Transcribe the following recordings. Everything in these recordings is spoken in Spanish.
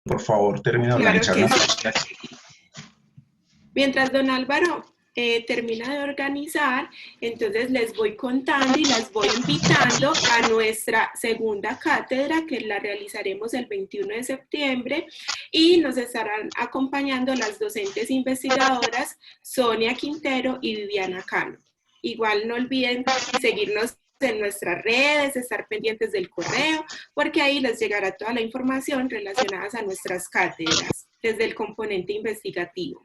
Por favor, termina de Claro organizar que la sí. página. Mientras don Álvaro termina de organizar, entonces les voy contando y las voy invitando a nuestra segunda cátedra que la realizaremos el 21 de septiembre y nos estarán acompañando las docentes investigadoras Sonia Quintero y Viviana Cano. Igual no olviden seguirnos en nuestras redes, estar pendientes del correo, porque ahí les llegará toda la información relacionada a nuestras cátedras desde el componente investigativo.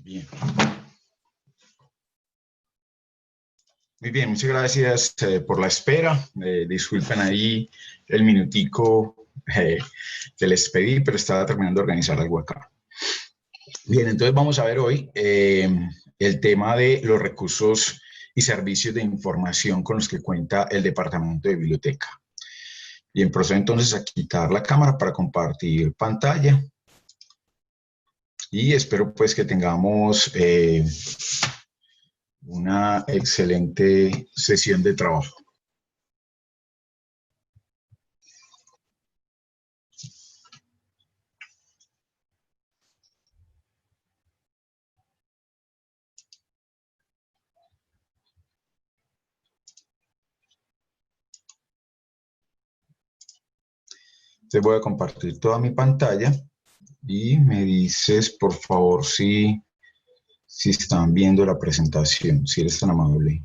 Bien. Muy bien, muchas gracias por la espera. Disculpen ahí el minutico que les pedí, pero estaba terminando de organizar algo acá. Bien, entonces vamos a ver hoy el tema de los recursos y servicios de información con los que cuenta el Departamento de Biblioteca. Bien, procedo entonces a quitar la cámara para compartir pantalla y espero pues que tengamos una excelente sesión de trabajo. Te voy a compartir toda mi pantalla y me dices, por favor, si están viendo la presentación, si eres tan amable,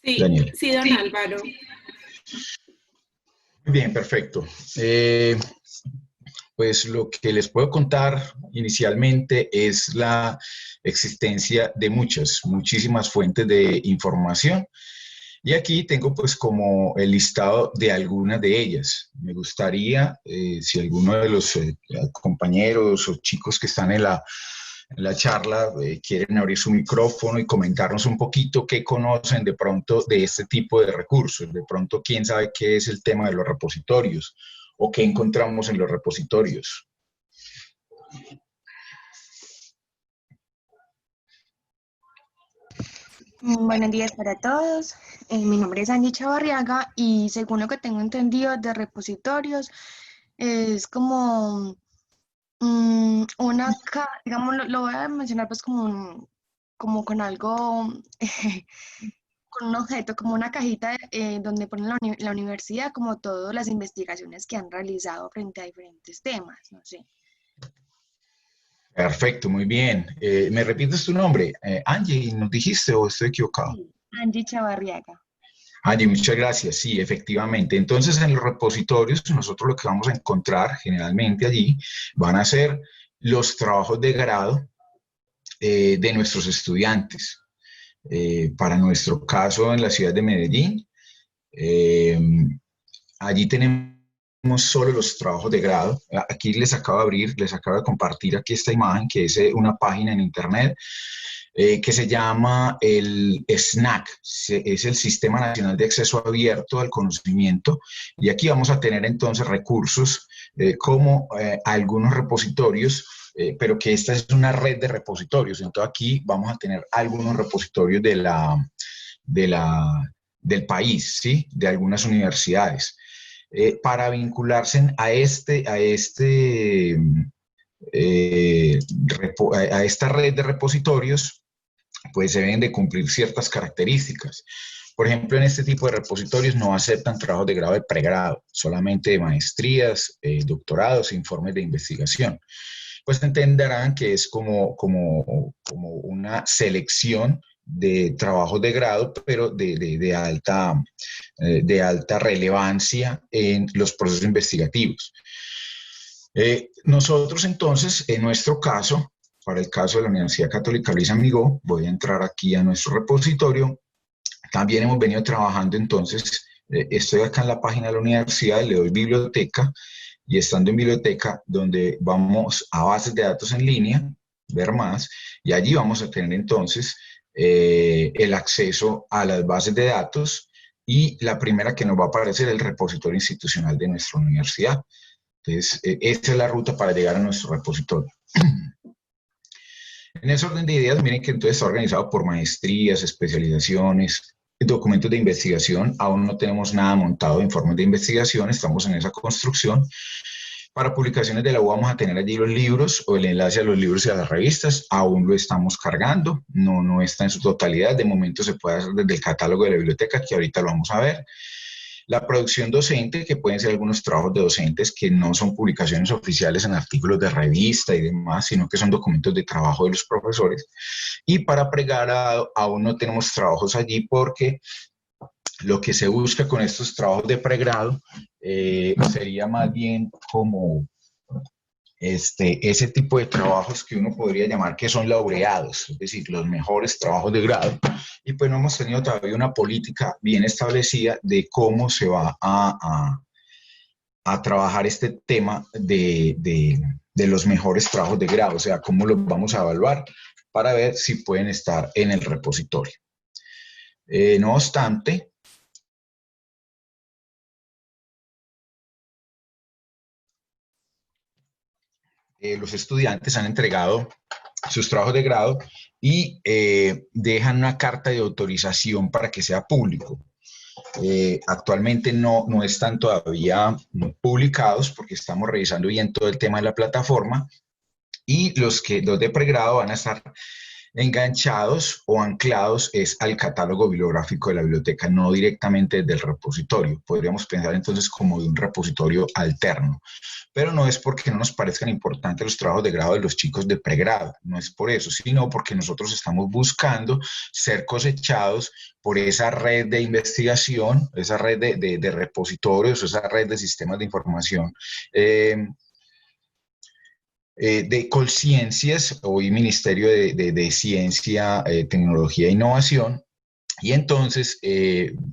Sí, Daniel. sí, don Álvaro. Bien, perfecto. Pues lo que les puedo contar inicialmente es la existencia de muchísimas fuentes de información. Y aquí tengo pues como el listado de algunas de ellas. Me gustaría, si alguno de los compañeros o chicos que están en la charla quieren abrir su micrófono y comentarnos un poquito qué conocen de pronto de este tipo de recursos. De pronto, quién sabe qué es el tema de los repositorios o qué encontramos en los repositorios. Buenos días para todos. Mi nombre es Angie Chavarriaga y según lo que tengo entendido de repositorios, es como digamos, lo voy a mencionar pues como con algo, con un objeto, como una cajita donde ponen la universidad, como todas las investigaciones que han realizado frente a diferentes temas, no sé. Perfecto, muy bien. ¿Me repites tu nombre? Angie, ¿nos dijiste o estoy equivocado? Sí, Angie Chavarriaga. Angie, muchas gracias. Sí, efectivamente. Entonces, en los repositorios, nosotros lo que vamos a encontrar generalmente allí van a ser los trabajos de grado de nuestros estudiantes. Para nuestro caso, en la ciudad de Medellín, eh, allí tenemos solo los trabajos de grado. Aquí les acabo de abrir, les acabo de compartir aquí esta imagen, que es una página en internet que se llama el SNAC, es el Sistema Nacional de Acceso Abierto al Conocimiento, y aquí vamos a tener entonces recursos como algunos repositorios, pero que esta es una red de repositorios, entonces aquí vamos a tener algunos repositorios del país, ¿sí? De algunas universidades. Para vincularse a esta red de repositorios, pues deben de cumplir ciertas características. Por ejemplo, en este tipo de repositorios no aceptan trabajos de grado de pregrado, solamente de maestrías, doctorados e informes de investigación. Pues entenderán que es como una selección de trabajos de grado, pero de alta relevancia en los procesos investigativos. Nosotros entonces, en nuestro caso, para el caso de la Universidad Católica Luis Amigó, voy a entrar aquí a nuestro repositorio. También hemos venido trabajando entonces, estoy acá en la página de la universidad, le doy biblioteca, y estando en biblioteca, donde vamos a bases de datos en línea, ver más, y allí vamos a tener entonces el acceso a las bases de datos, y la primera que nos va a aparecer es el repositorio institucional de nuestra universidad. Entonces, esta es la ruta para llegar a nuestro repositorio. En ese orden de ideas, miren que entonces está organizado por maestrías, especializaciones, documentos de investigación. Aún no tenemos nada montado de informes de investigación, estamos en esa construcción. Para publicaciones de la U vamos a tener allí los libros o el enlace a los libros y a las revistas. Aún lo estamos cargando, no está en su totalidad. De momento se puede hacer desde el catálogo de la biblioteca, que ahorita lo vamos a ver. La producción docente, que pueden ser algunos trabajos de docentes que no son publicaciones oficiales en artículos de revista y demás, sino que son documentos de trabajo de los profesores. Y para pregrado aún no tenemos trabajos allí porque lo que se busca con estos trabajos de pregrado sería más bien como ese tipo de trabajos que uno podría llamar que son laureados, es decir, los mejores trabajos de grado, y pues no hemos tenido todavía una política bien establecida de cómo se va a trabajar este tema de los mejores trabajos de grado, o sea, cómo los vamos a evaluar para ver si pueden estar en el repositorio. No obstante, los estudiantes han entregado sus trabajos de grado y dejan una carta de autorización para que sea público. Actualmente no están todavía publicados porque estamos revisando bien todo el tema de la plataforma, y los de pregrado van a estar enganchados o anclados al catálogo bibliográfico de la biblioteca, no directamente del repositorio. Podríamos pensar entonces como de un repositorio alterno, pero no es porque no nos parezcan importantes los trabajos de grado de los chicos de pregrado, no es por eso, sino porque nosotros estamos buscando ser cosechados por esa red de investigación, esa red de repositorios, esa red de sistemas de información, de Colciencias, hoy Ministerio de Ciencia, Tecnología e Innovación, y entonces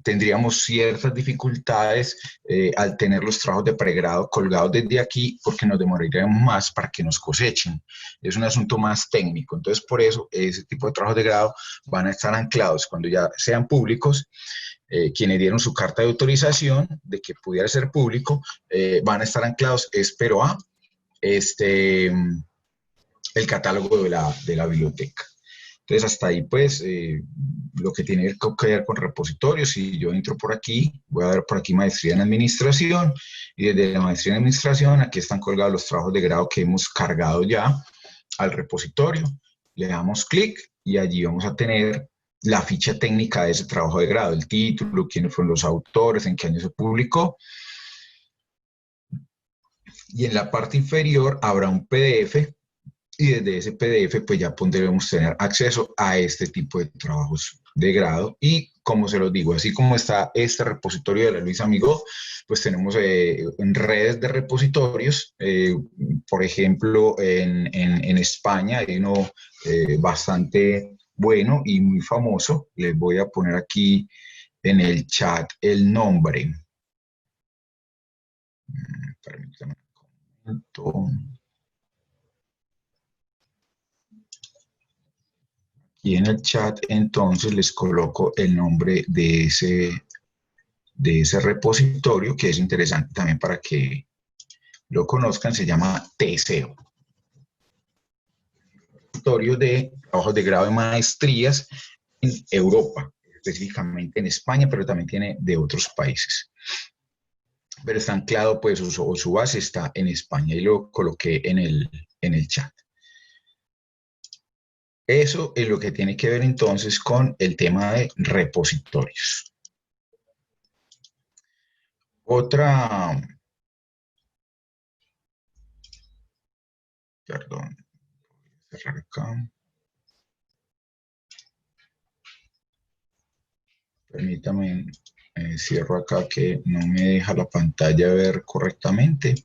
tendríamos ciertas dificultades al tener los trabajos de pregrado colgados desde aquí, porque nos demoraríamos más para que nos cosechen. Es un asunto más técnico, entonces por eso ese tipo de trabajos de grado van a estar anclados cuando ya sean públicos. Quienes dieron su carta de autorización de que pudiera ser público, van a estar anclados, espero el catálogo de la biblioteca. Entonces, hasta ahí, pues, lo que tiene que ver con repositorios. Si yo entro por aquí, voy a ver por aquí maestría en administración, y desde la maestría en administración, aquí están colgados los trabajos de grado que hemos cargado ya al repositorio. Le damos clic y allí vamos a tener la ficha técnica de ese trabajo de grado, el título, quiénes fueron los autores, en qué año se publicó. Y en la parte inferior habrá un PDF, y desde ese PDF pues ya podremos tener acceso a este tipo de trabajos de grado. Y como se los digo, así como está este repositorio de la Luis Amigó, pues tenemos en redes de repositorios, por ejemplo, en España hay uno bastante bueno y muy famoso. Les voy a poner aquí en el chat el nombre. Permítanme un momento. Y en el chat entonces les coloco el nombre de ese repositorio, que es interesante también para que lo conozcan. Se llama TESEO, repositorio de trabajos de grado de maestrías en Europa, específicamente en España, pero también tiene de otros países. Pero está anclado, pues, su base está en España, y lo coloqué en el chat. Eso es lo que tiene que ver entonces con el tema de repositorios. Perdón, cerrar acá. Permítame, cierro acá que no me deja la pantalla ver correctamente.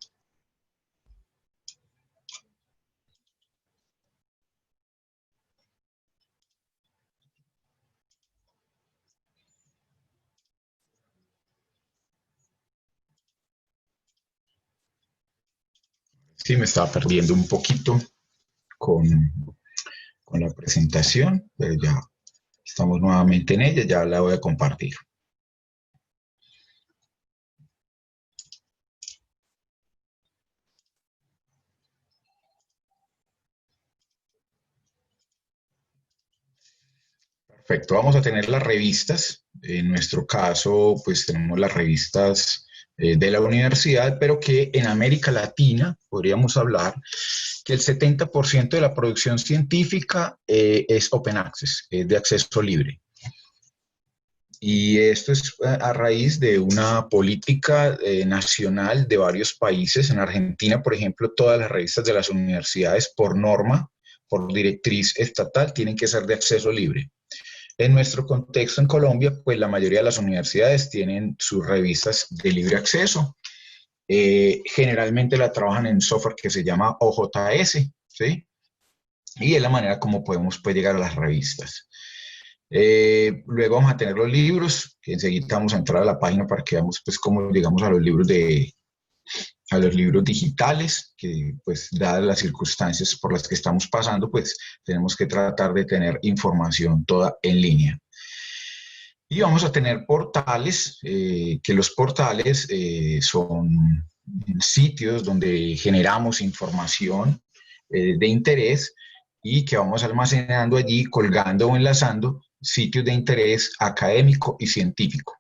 Sí, me estaba perdiendo un poquito con, con la presentación, pero ya estamos nuevamente en ella, ya la voy a compartir. Perfecto, vamos a tener las revistas. En nuestro caso, pues tenemos las revistas de la universidad, pero que en América Latina podríamos hablar que el 70% de la producción científica es open access, es de acceso libre. Y esto es a raíz de una política nacional de varios países. En Argentina, por ejemplo, todas las revistas de las universidades, por norma, por directriz estatal, tienen que ser de acceso libre. En nuestro contexto en Colombia, pues la mayoría de las universidades tienen sus revistas de libre acceso. Generalmente la trabajan en software que se llama OJS, ¿sí? Y es la manera como podemos pues, llegar a las revistas. Luego vamos a tener los libros, que enseguida vamos a entrar a la página para que veamos pues, cómo llegamos a los libros digitales, que pues dadas las circunstancias por las que estamos pasando, pues tenemos que tratar de tener información toda en línea. Y vamos a tener portales, que los portales son sitios donde generamos información de interés y que vamos almacenando allí, colgando o enlazando sitios de interés académico y científico.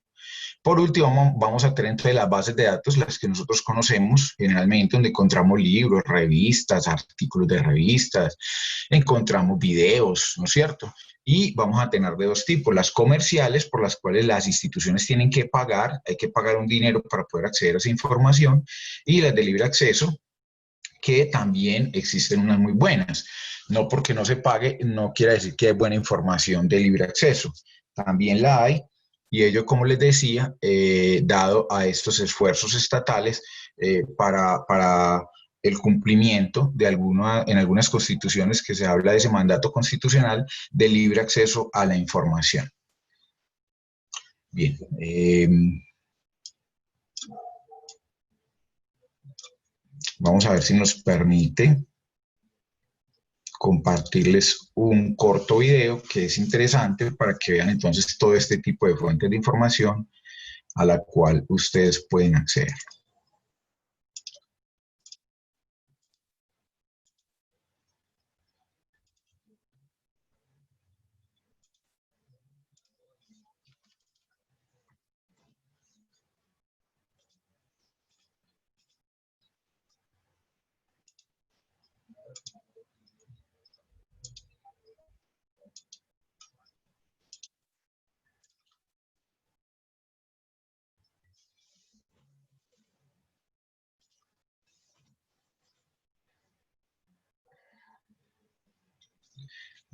Por último, vamos a tener entre las bases de datos, las que nosotros conocemos generalmente, donde encontramos libros, revistas, artículos de revistas, encontramos videos, ¿no es cierto? Y vamos a tener de dos tipos, las comerciales, por las cuales las instituciones tienen que pagar, hay que pagar un dinero para poder acceder a esa información, y las de libre acceso, que también existen unas muy buenas. No porque no se pague, no quiere decir que hay buena información de libre acceso. También la hay. Y ello, como les decía, dado a estos esfuerzos estatales para el cumplimiento de en algunas constituciones que se habla de ese mandato constitucional de libre acceso a la información. Bien. Vamos a ver si nos permite compartirles un corto video que es interesante para que vean entonces todo este tipo de fuentes de información a la cual ustedes pueden acceder.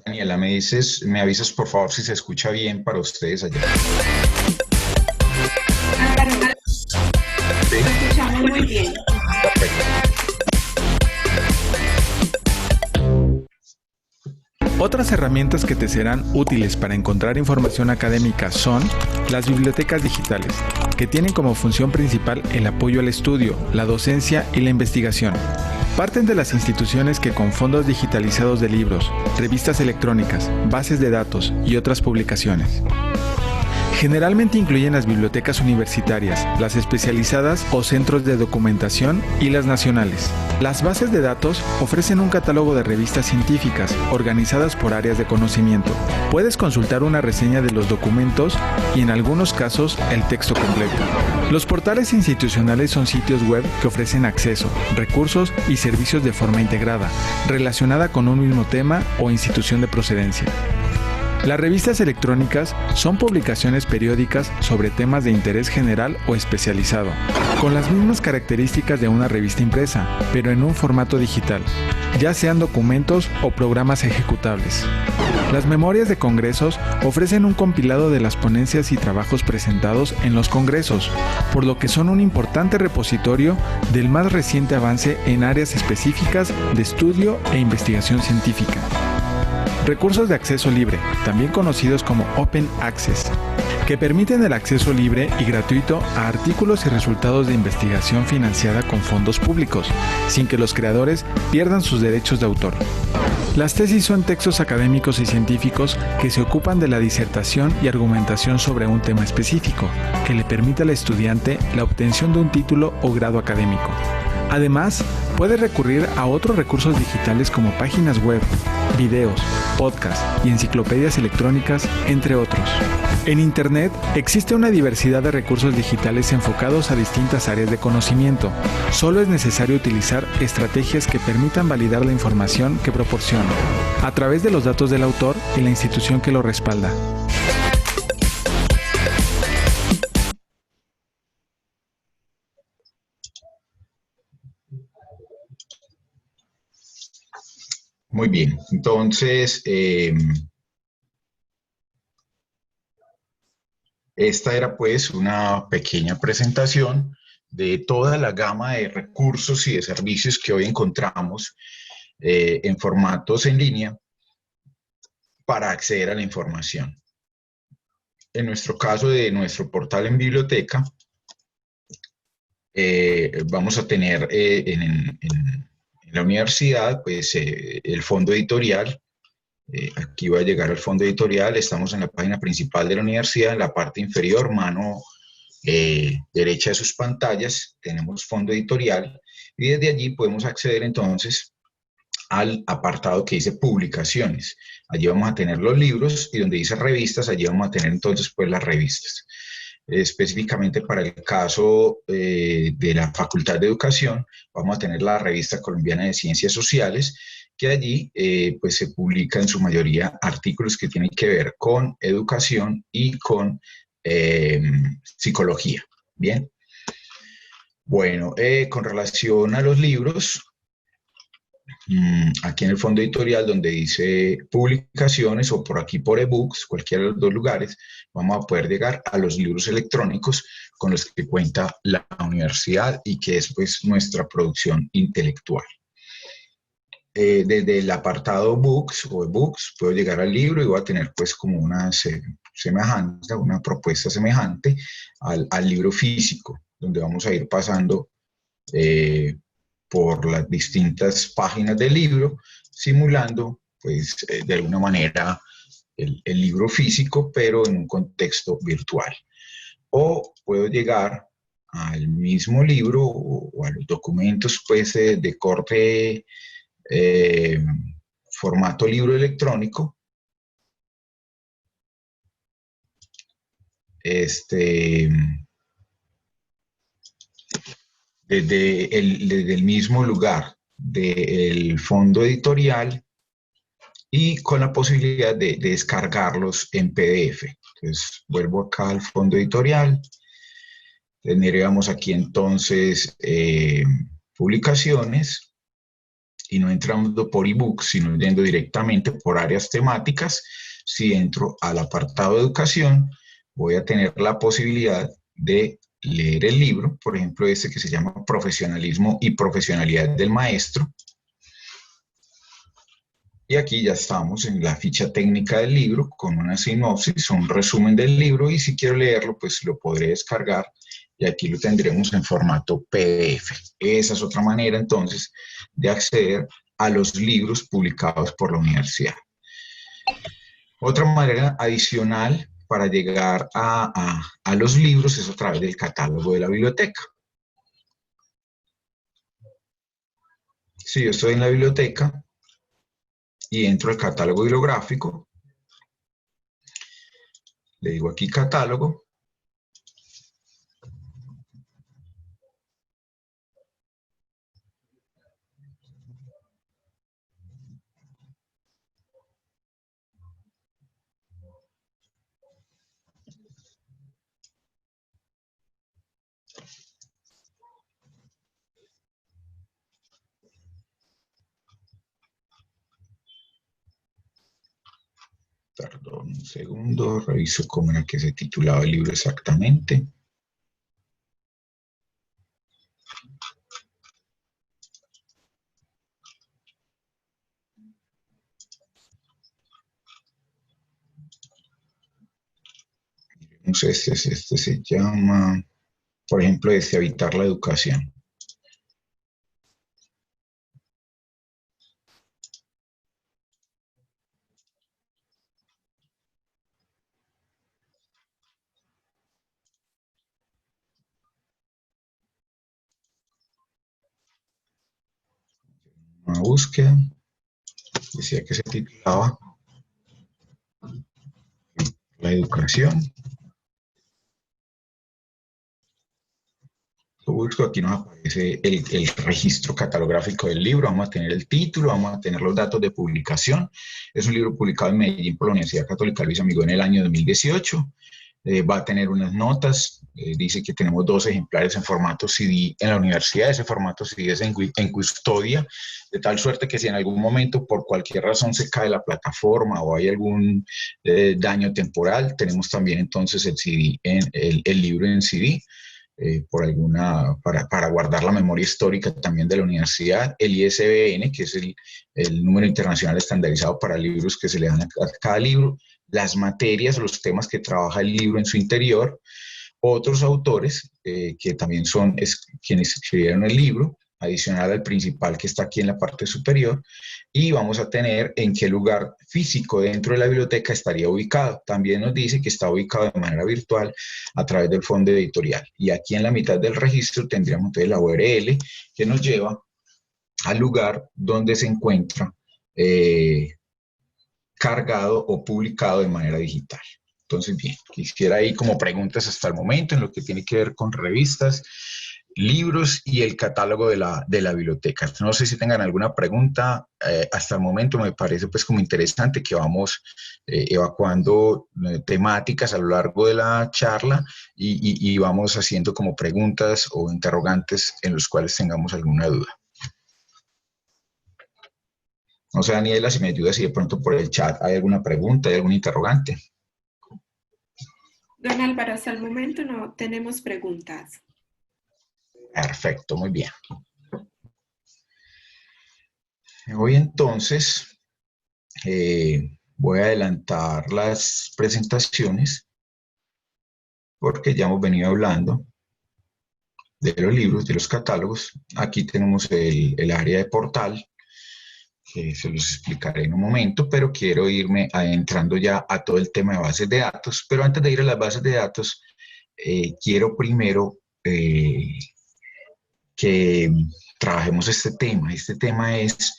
Daniela, me avisas por favor si se escucha bien para ustedes allá. ¿Sí? Lo escuchamos muy bien. Perfecto. Otras herramientas que te serán útiles para encontrar información académica son las bibliotecas digitales, que tienen como función principal el apoyo al estudio, la docencia y la investigación. Parten de las instituciones que con fondos digitalizados de libros, revistas electrónicas, bases de datos y otras publicaciones. Generalmente incluyen las bibliotecas universitarias, las especializadas o centros de documentación y las nacionales. Las bases de datos ofrecen un catálogo de revistas científicas organizadas por áreas de conocimiento. Puedes consultar una reseña de los documentos y en algunos casos el texto completo. Los portales institucionales son sitios web que ofrecen acceso, recursos y servicios de forma integrada, relacionada con un mismo tema o institución de procedencia. Las revistas electrónicas son publicaciones periódicas sobre temas de interés general o especializado, con las mismas características de una revista impresa, pero en un formato digital, ya sean documentos o programas ejecutables. Las memorias de congresos ofrecen un compilado de las ponencias y trabajos presentados en los congresos, por lo que son un importante repositorio del más reciente avance en áreas específicas de estudio e investigación científica. Recursos de acceso libre, también conocidos como Open Access. que permiten el acceso libre y gratuito a artículos y resultados de investigación financiada con fondos públicos, sin que los creadores pierdan sus derechos de autor. Las tesis son textos académicos y científicos que se ocupan de la disertación y argumentación sobre un tema específico, que le permite al estudiante la obtención de un título o grado académico. Además, puede recurrir a otros recursos digitales como páginas web, videos, podcasts y enciclopedias electrónicas, entre otros. En Internet existe una diversidad de recursos digitales enfocados a distintas áreas de conocimiento. Solo es necesario utilizar estrategias que permitan validar la información que proporciona, a través de los datos del autor y la institución que lo respalda. Muy bien, entonces esta era pues una pequeña presentación de toda la gama de recursos y de servicios que hoy encontramos en formatos en línea para acceder a la información. En nuestro caso de nuestro portal en biblioteca, vamos a tener en la universidad pues el fondo editorial. Aquí va a llegar al fondo editorial, estamos en la página principal de la universidad, en la parte inferior, mano derecha de sus pantallas, tenemos fondo editorial y desde allí podemos acceder entonces al apartado que dice publicaciones. Allí vamos a tener los libros y donde dice revistas, allí vamos a tener entonces pues las revistas. Específicamente para el caso de la Facultad de Educación, vamos a tener la Revista Colombiana de Ciencias Sociales, que allí pues se publica en su mayoría artículos que tienen que ver con educación y con psicología. Bien. Bueno, con relación a los libros, aquí en el fondo editorial donde dice publicaciones o por aquí por ebooks, cualquiera de los dos lugares, vamos a poder llegar a los libros electrónicos con los que cuenta la universidad y que es pues nuestra producción intelectual. Desde el apartado books o ebooks puedo llegar al libro y voy a tener pues como una semejante, una propuesta semejante al libro físico, donde vamos a ir pasando por las distintas páginas del libro, simulando, pues, de alguna manera el libro físico, pero en un contexto virtual. O puedo llegar al mismo libro o a los documentos, pues, de corte formato libro electrónico, desde el mismo lugar del fondo editorial y con la posibilidad de descargarlos en PDF. Entonces, vuelvo acá al fondo editorial, tendríamos aquí entonces publicaciones y no entrando por ebook, sino yendo directamente por áreas temáticas. Si entro al apartado de educación, voy a tener la posibilidad de leer el libro, por ejemplo, este que se llama Profesionalismo y Profesionalidad del Maestro. Y aquí ya estamos en la ficha técnica del libro con una sinopsis, un resumen del libro y si quiero leerlo, pues lo podré descargar y aquí lo tendremos en formato PDF. Esa es otra manera entonces de acceder a los libros publicados por la universidad. Otra manera adicional para llegar a los libros es a través del catálogo de la biblioteca. Si yo estoy en la biblioteca y entro al catálogo bibliográfico, le digo aquí catálogo, perdón un segundo, reviso cómo era que se titulaba el libro exactamente. Entonces, este se llama, por ejemplo, Habitar la educación. Una búsqueda, decía que se titulaba La educación. Lo busco, aquí nos aparece el registro catalográfico del libro, vamos a tener el título, vamos a tener los datos de publicación. Es un libro publicado en Medellín por la Universidad Católica Luis Amigo en el año 2018. Va a tener unas notas, dice que tenemos 2 ejemplares en formato CD en la universidad, ese formato CD es en custodia, de tal suerte que si en algún momento por cualquier razón se cae la plataforma o hay algún daño temporal, tenemos también entonces el CD, el libro en CD, para guardar la memoria histórica también de la universidad, el ISBN, que es el número internacional estandarizado para libros que se le dan a cada libro, las materias, los temas que trabaja el libro en su interior, otros autores que también son quienes escribieron el libro, adicional al principal que está aquí en la parte superior, y vamos a tener en qué lugar físico dentro de la biblioteca estaría ubicado. También nos dice que está ubicado de manera virtual a través del fondo editorial. Y aquí en la mitad del registro tendríamos entonces la URL que nos lleva al lugar donde se encuentra cargado o publicado de manera digital. Entonces, bien, quisiera ahí como preguntas hasta el momento en lo que tiene que ver con revistas, libros y el catálogo de la biblioteca. No sé si tengan alguna pregunta. Hasta el momento me parece pues como interesante que vamos evacuando temáticas a lo largo de la charla y vamos haciendo como preguntas o interrogantes en los cuales tengamos alguna duda. No sé, Daniela, si me ayuda, si de pronto por el chat hay alguna pregunta, hay algún interrogante. Don Álvaro, hasta el momento no tenemos preguntas. Perfecto, muy bien. Hoy entonces voy a adelantar las presentaciones porque ya hemos venido hablando de los libros, de los catálogos. Aquí tenemos el área de portal, que se los explicaré en un momento, pero quiero irme adentrando ya a todo el tema de bases de datos. Pero antes de ir a las bases de datos, quiero primero que trabajemos este tema. Este tema es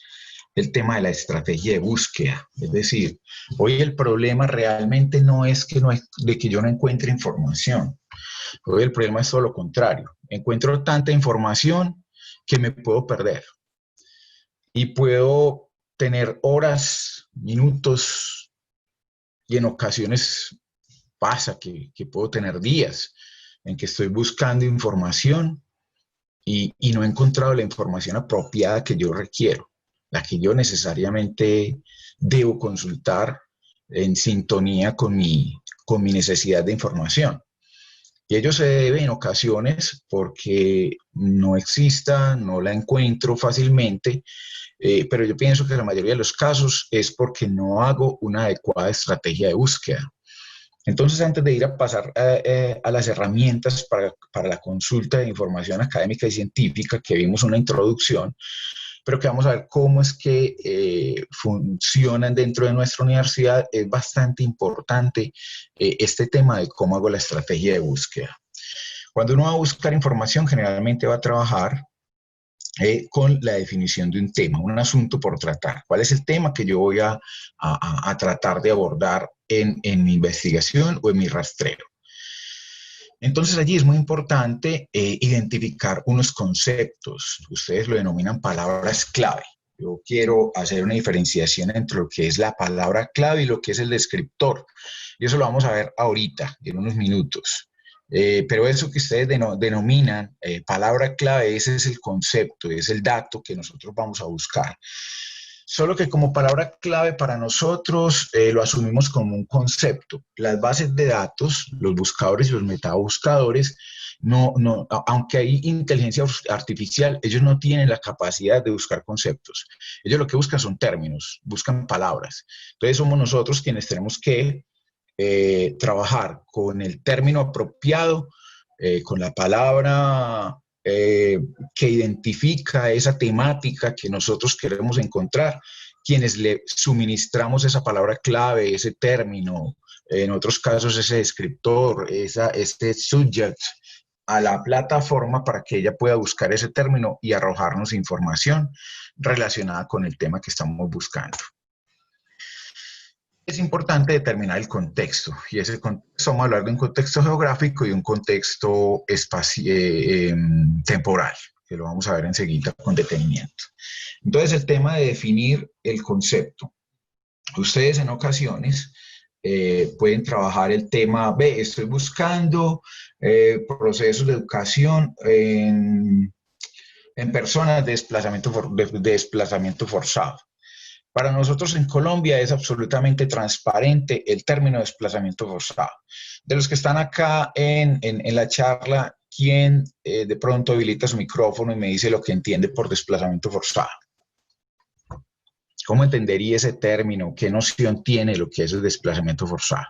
el tema de la estrategia de búsqueda. Es decir, hoy el problema realmente no es de que yo no encuentre información. Hoy el problema es todo lo contrario. Encuentro tanta información que me puedo perder. Y puedo tener horas, minutos, y en ocasiones pasa que puedo tener días en que estoy buscando información y no he encontrado la información apropiada que yo requiero, la que yo necesariamente debo consultar en sintonía con mi necesidad de información. Y ello se debe en ocasiones porque no exista, no la encuentro fácilmente, pero yo pienso que la mayoría de los casos es porque no hago una adecuada estrategia de búsqueda. Entonces, antes de ir a pasar a las herramientas para la consulta de información académica y científica, que vimos una introducción, pero que vamos a ver cómo es que funcionan dentro de nuestra universidad, es bastante importante este tema de cómo hago la estrategia de búsqueda. Cuando uno va a buscar información, generalmente va a trabajar con la definición de un tema, un asunto por tratar. ¿Cuál es el tema que yo voy a tratar de abordar en mi investigación o en mi rastreo? Entonces allí es muy importante identificar unos conceptos. Ustedes lo denominan palabras clave. Yo quiero hacer una diferenciación entre lo que es la palabra clave y lo que es el descriptor. Y eso lo vamos a ver ahorita, en unos minutos. Pero eso que ustedes denominan palabra clave, ese es el concepto, es el dato que nosotros vamos a buscar. Solo que como palabra clave para nosotros lo asumimos como un concepto. Las bases de datos, los buscadores y los metabuscadores, aunque hay inteligencia artificial, ellos no tienen la capacidad de buscar conceptos. Ellos lo que buscan son términos, buscan palabras. Entonces somos nosotros quienes tenemos que trabajar con el término apropiado, con la palabra que identifica esa temática que nosotros queremos encontrar, quienes le suministramos esa palabra clave, ese término, en otros casos ese descriptor, este subject, a la plataforma para que ella pueda buscar ese término y arrojarnos información relacionada con el tema que estamos buscando. Es importante determinar el contexto, y ese contexto, vamos a hablar de un contexto geográfico y un contexto temporal, que lo vamos a ver enseguida con detenimiento. Entonces, el tema de definir el concepto. Ustedes en ocasiones pueden trabajar el tema, estoy buscando procesos de educación en personas de desplazamiento forzado. Para nosotros en Colombia es absolutamente transparente el término desplazamiento forzado. De los que están acá en la charla, ¿quién de pronto habilita su micrófono y me dice lo que entiende por desplazamiento forzado? ¿Cómo entendería ese término? ¿Qué noción tiene lo que es el desplazamiento forzado?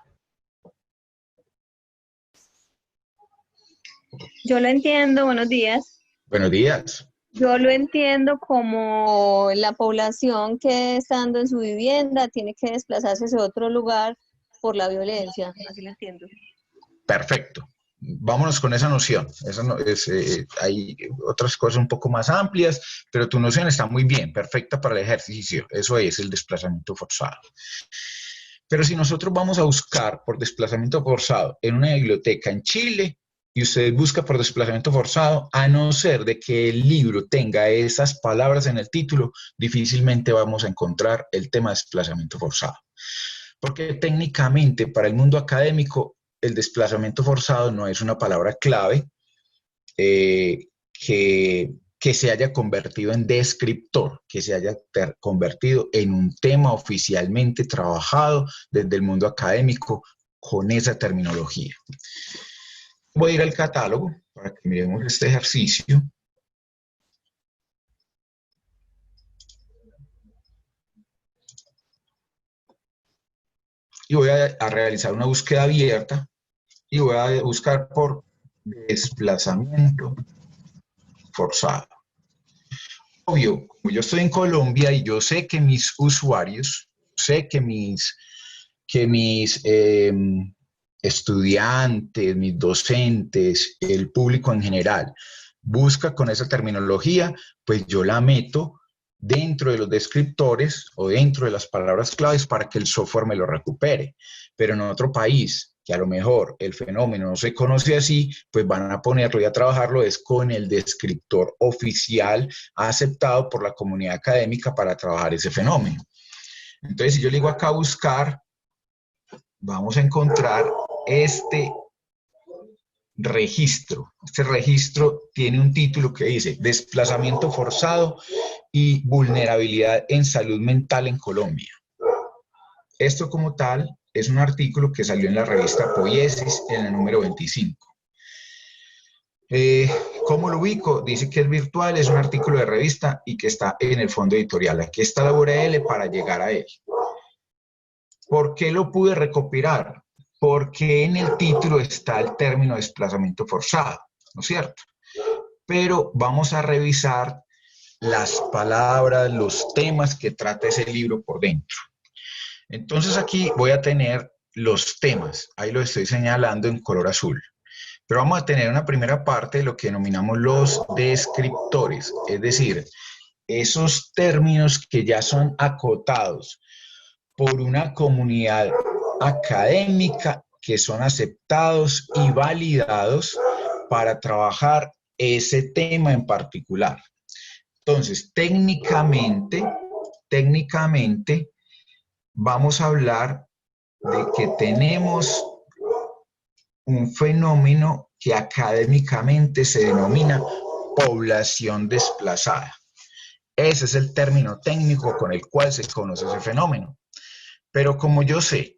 Yo lo entiendo, buenos días. Buenos días. Yo lo entiendo como la población que estando en su vivienda tiene que desplazarse hacia otro lugar por la violencia, así lo entiendo. Perfecto. Vámonos con esa noción. Hay otras cosas un poco más amplias, pero tu noción está muy bien, perfecta para el ejercicio. Eso es el desplazamiento forzado. Pero si nosotros vamos a buscar por desplazamiento forzado en una biblioteca en Chile, y usted busca por desplazamiento forzado, a no ser de que el libro tenga esas palabras en el título, difícilmente vamos a encontrar el tema de desplazamiento forzado. Porque técnicamente para el mundo académico, el desplazamiento forzado no es una palabra clave que se haya convertido en descriptor, que se haya convertido en un tema oficialmente trabajado desde el mundo académico con esa terminología. Voy a ir al catálogo para que miremos este ejercicio. Y voy a realizar una búsqueda abierta y voy a buscar por desplazamiento forzado. Obvio, como yo estoy en Colombia y yo sé que mis usuarios, sé que mis estudiantes, mis docentes, el público en general, busca con esa terminología, pues yo la meto dentro de los descriptores o dentro de las palabras claves para que el software me lo recupere. Pero en otro país, que a lo mejor el fenómeno no se conoce así, pues van a ponerlo y a trabajarlo es con el descriptor oficial aceptado por la comunidad académica para trabajar ese fenómeno. Entonces, si yo le digo acá buscar, vamos a encontrar este registro. Este registro tiene un título que dice Desplazamiento forzado y vulnerabilidad en salud mental en Colombia. Esto como tal es un artículo que salió en la revista Poiesis en el número 25. ¿Cómo lo ubico? Dice que es virtual, es un artículo de revista y que está en el fondo editorial. Aquí está la URL para llegar a él. ¿Por qué lo pude recopilar? Porque en el título está el término desplazamiento forzado, ¿no es cierto? Pero vamos a revisar las palabras, los temas que trata ese libro por dentro. Entonces aquí voy a tener los temas, ahí lo estoy señalando en color azul. Pero vamos a tener una primera parte de lo que denominamos los descriptores, es decir, esos términos que ya son acotados por una comunidad académica que son aceptados y validados para trabajar ese tema en particular. Entonces, técnicamente, vamos a hablar de que tenemos un fenómeno que académicamente se denomina población desplazada. Ese es el término técnico con el cual se conoce ese fenómeno. Pero como yo sé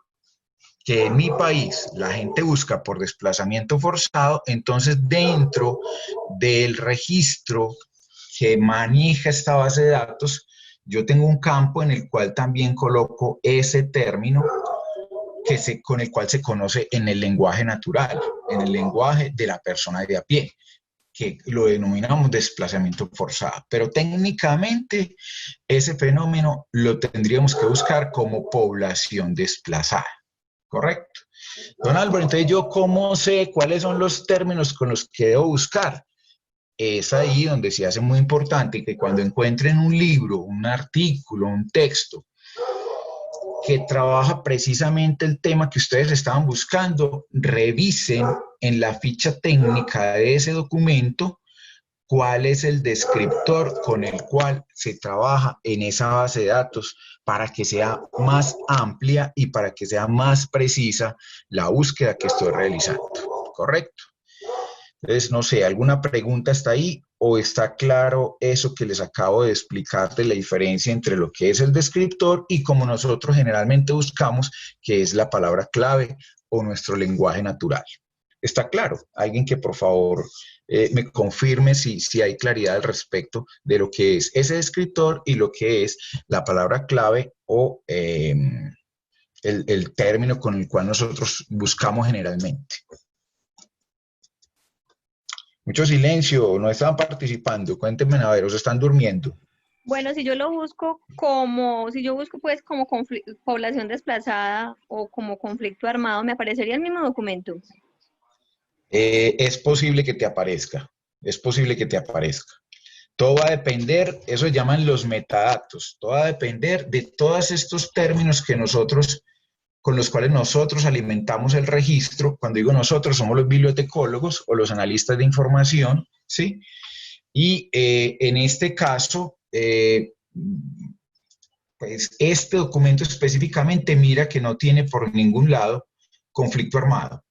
que en mi país la gente busca por desplazamiento forzado, entonces dentro del registro que maneja esta base de datos, yo tengo un campo en el cual también coloco ese término con el cual se conoce en el lenguaje natural, en el lenguaje de la persona de a pie, que lo denominamos desplazamiento forzado. Pero técnicamente ese fenómeno lo tendríamos que buscar como población desplazada, ¿correcto? Don Álvaro, entonces yo ¿cómo sé cuáles son los términos con los que debo buscar? Es ahí donde se hace muy importante que cuando encuentren un libro, un artículo, un texto que trabaja precisamente el tema que ustedes estaban buscando, revisen en la ficha técnica de ese documento cuál es el descriptor con el cual se trabaja en esa base de datos para que sea más amplia y para que sea más precisa la búsqueda que estoy realizando, ¿correcto? Entonces, no sé, ¿alguna pregunta está ahí o está claro eso que les acabo de explicar de la diferencia entre lo que es el descriptor y como nosotros generalmente buscamos, que es la palabra clave o nuestro lenguaje natural? ¿Está claro? Alguien que por favor me confirme si hay claridad al respecto de lo que es ese descriptor y lo que es la palabra clave o el término con el cual nosotros buscamos generalmente. Mucho silencio, no estaban participando. Cuéntenme, a ver, ¿o se están durmiendo? Bueno, si yo lo busco pues como población desplazada o como conflicto armado, ¿me aparecería el mismo documento? Es posible que te aparezca, es posible que te aparezca. Todo va a depender, eso se llaman los metadatos, todo va a depender de todos estos términos que nosotros, con los cuales nosotros alimentamos el registro. Cuando digo nosotros, somos los bibliotecólogos o los analistas de información, ¿sí? Y en este caso, pues este documento específicamente mira que no tiene por ningún lado conflicto armado.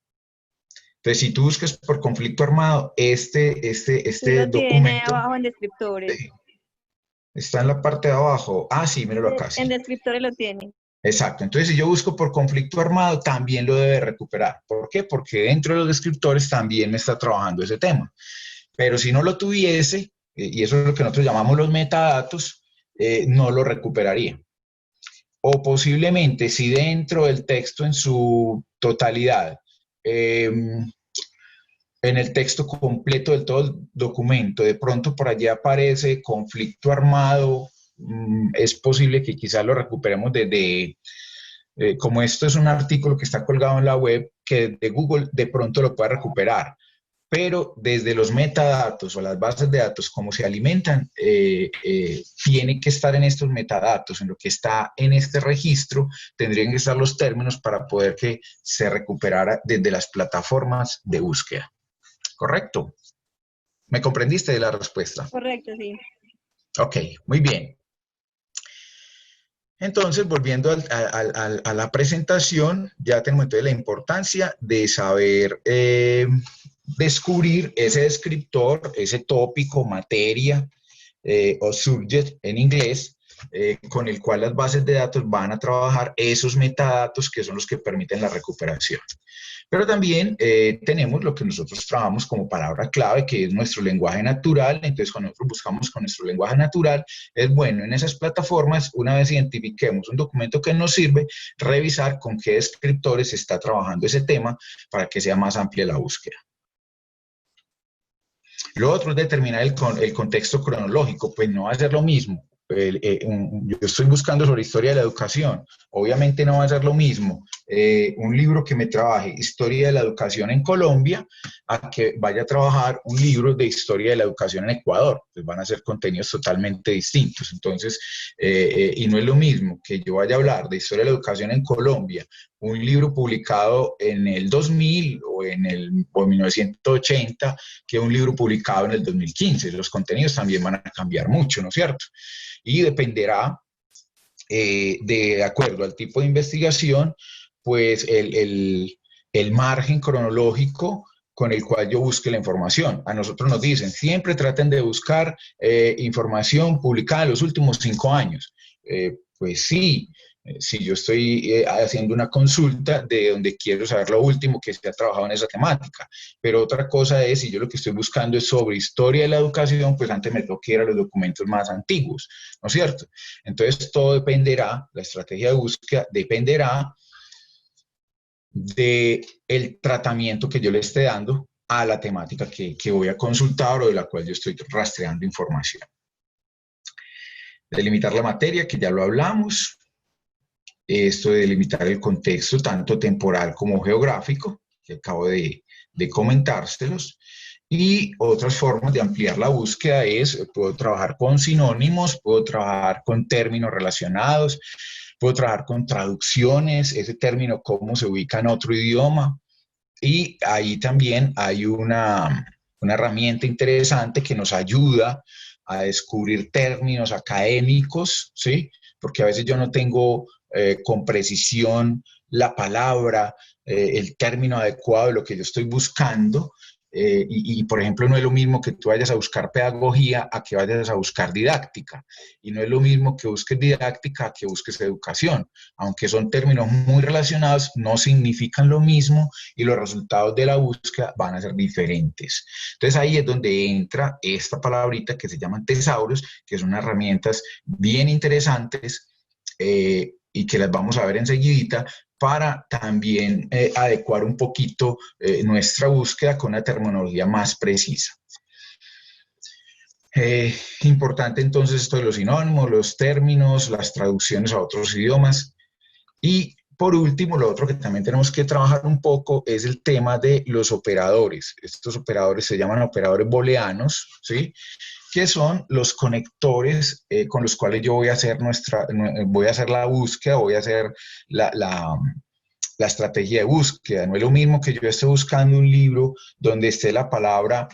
Entonces, si tú buscas por conflicto armado, este Lo tiene documento abajo en descriptores. está en la parte de abajo. Ah, sí, míralo acá. Sí. En descriptores lo tiene. Exacto. Entonces, si yo busco por conflicto armado, también lo debe recuperar. ¿Por qué? Porque dentro de los descriptores también me está trabajando ese tema. Pero si no lo tuviese, y eso es lo que nosotros llamamos los metadatos, no lo recuperaría. O posiblemente, si dentro del texto en su totalidad, en el texto completo del todo el documento, de pronto por allí aparece conflicto armado, es posible que quizás lo recuperemos desde, como esto es un artículo que está colgado en la web, que de Google de pronto lo pueda recuperar. Pero desde los metadatos o las bases de datos, como se alimentan, tiene que estar en estos metadatos, en lo que está en este registro, tendrían que estar los términos para poder que se recuperara desde las plataformas de búsqueda. ¿Correcto? ¿Me comprendiste de la respuesta? Correcto, sí. Ok, muy bien. Entonces, volviendo a la presentación, ya tenemos entonces la importancia de saber descubrir ese descriptor, ese tópico, materia o subject en inglés, con el cual las bases de datos van a trabajar esos metadatos que son los que permiten la recuperación. Pero también tenemos lo que nosotros trabajamos como palabra clave, que es nuestro lenguaje natural. Entonces, cuando nosotros buscamos con nuestro lenguaje natural, es bueno en esas plataformas, una vez identifiquemos un documento que nos sirve, revisar con qué descriptores se está trabajando ese tema para que sea más amplia la búsqueda. Lo otro es determinar el contexto cronológico, pues no va a ser lo mismo. Yo estoy buscando sobre historia de la educación, obviamente no va a ser lo mismo un libro que me trabaje historia de la educación en Colombia a que vaya a trabajar un libro de historia de la educación en Ecuador. Pues van a ser contenidos totalmente distintos. Entonces, y no es lo mismo que yo vaya a hablar de historia de la educación en Colombia, un libro publicado en el 2000 o en 1980, que un libro publicado en el 2015. Los contenidos también van a cambiar mucho, ¿no es cierto? Y dependerá, de acuerdo al tipo de investigación, pues el margen cronológico con el cual yo busque la información. A nosotros nos dicen, siempre traten de buscar información publicada en los últimos 5 años. Pues sí, si yo estoy haciendo una consulta de donde quiero saber lo último que se ha trabajado en esa temática, pero otra cosa es, si yo lo que estoy buscando es sobre historia de la educación, pues antes me tengo que ir a los documentos más antiguos, ¿no es cierto? Entonces todo dependerá, la estrategia de búsqueda dependerá del tratamiento que yo le esté dando a la temática que voy a consultar o de la cual yo estoy rastreando información. Delimitar la materia, que ya lo hablamos. Esto de delimitar el contexto, tanto temporal como geográfico, que acabo de comentárselos. Y otras formas de ampliar la búsqueda es, puedo trabajar con sinónimos, puedo trabajar con términos relacionados, puedo trabajar con traducciones, ese término cómo se ubica en otro idioma. Y ahí también hay una herramienta interesante que nos ayuda a descubrir términos académicos, ¿sí? Porque a veces yo no tengo con precisión la palabra, el término adecuado de lo que yo estoy buscando. Por ejemplo, no es lo mismo que tú vayas a buscar pedagogía a que vayas a buscar didáctica. Y no es lo mismo que busques didáctica a que busques educación. Aunque son términos muy relacionados, no significan lo mismo y los resultados de la búsqueda van a ser diferentes. Entonces ahí es donde entra esta palabrita que se llaman tesauros, que son herramientas bien interesantes y que las vamos a ver enseguidita, para también adecuar un poquito nuestra búsqueda con una terminología más precisa. Importante entonces esto de los sinónimos, los términos, las traducciones a otros idiomas. Y por último, lo otro que también tenemos que trabajar un poco es el tema de los operadores. Estos operadores se llaman operadores booleanos, ¿sí? Que son los conectores con los cuales yo voy a hacer la búsqueda, voy a hacer la estrategia de búsqueda. No es lo mismo que yo esté buscando un libro donde esté la palabra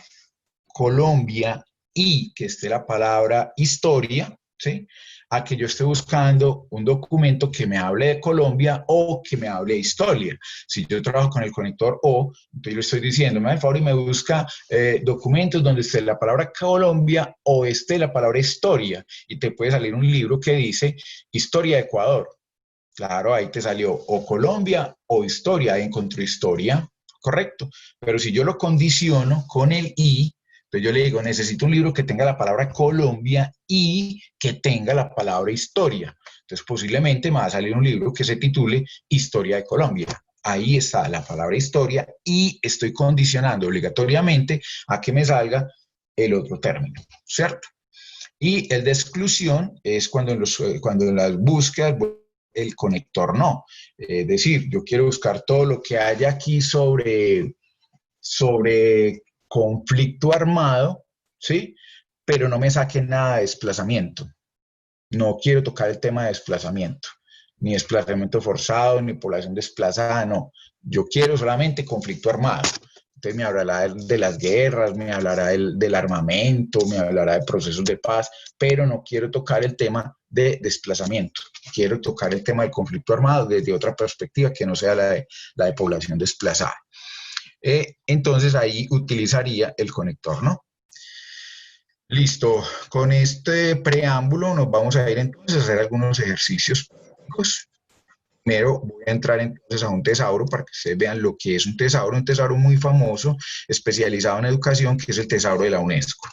Colombia y que esté la palabra historia, ¿sí? A que yo esté buscando un documento que me hable de Colombia o que me hable de historia. Si yo trabajo con el conector O, entonces yo le estoy diciendo, me da el favor y me busca documentos donde esté la palabra Colombia o esté la palabra historia. Y te puede salir un libro que dice Historia de Ecuador. Claro, ahí te salió o Colombia o historia, ahí encontró historia, correcto. Pero si yo lo condiciono con el I, entonces yo le digo, necesito un libro que tenga la palabra Colombia y que tenga la palabra historia. Entonces posiblemente me va a salir un libro que se titule Historia de Colombia. Ahí está la palabra historia y estoy condicionando obligatoriamente a que me salga el otro término, ¿cierto? Y el de exclusión es cuando en las búsquedas el conector no. Es decir, yo quiero buscar todo lo que haya aquí sobre conflicto armado, ¿sí? Pero no me saquen nada de desplazamiento. No quiero tocar el tema de desplazamiento, ni desplazamiento forzado, ni población desplazada, no. Yo quiero solamente conflicto armado. Entonces me hablará de las guerras, me hablará del armamento, me hablará de procesos de paz, pero no quiero tocar el tema de desplazamiento. Quiero tocar el tema del conflicto armado desde otra perspectiva que no sea la de población desplazada. Entonces ahí utilizaría el conector, ¿no? Listo, con este preámbulo nos vamos a ir entonces a hacer algunos ejercicios prácticos. Primero voy a entrar entonces a un tesauro para que ustedes vean lo que es un tesauro muy famoso, especializado en educación, que es el tesauro de la UNESCO.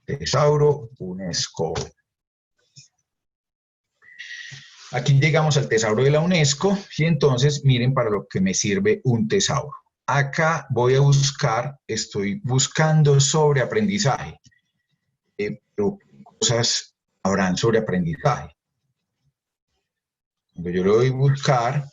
Tesauro UNESCO. Aquí llegamos al tesauro de la UNESCO y entonces miren para lo que me sirve un tesauro. Acá voy a buscar, estoy buscando sobre aprendizaje. Pero ¿qué cosas habrán sobre aprendizaje? Cuando yo lo doy buscar,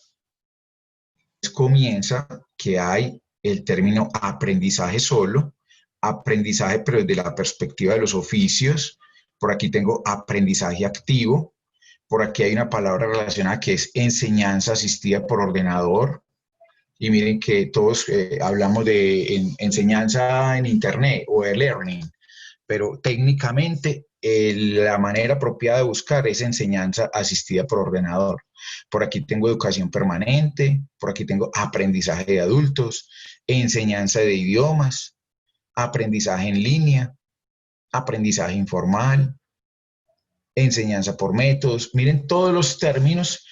comienza que hay el término aprendizaje solo, aprendizaje pero desde la perspectiva de los oficios. Por aquí tengo aprendizaje activo. Por aquí hay una palabra relacionada que es enseñanza asistida por ordenador. Y miren que todos hablamos de enseñanza en internet o e-learning, pero técnicamente la manera apropiada de buscar es enseñanza asistida por ordenador. Por aquí tengo educación permanente, por aquí tengo aprendizaje de adultos, enseñanza de idiomas, aprendizaje en línea, aprendizaje informal, enseñanza por métodos. Miren todos los términos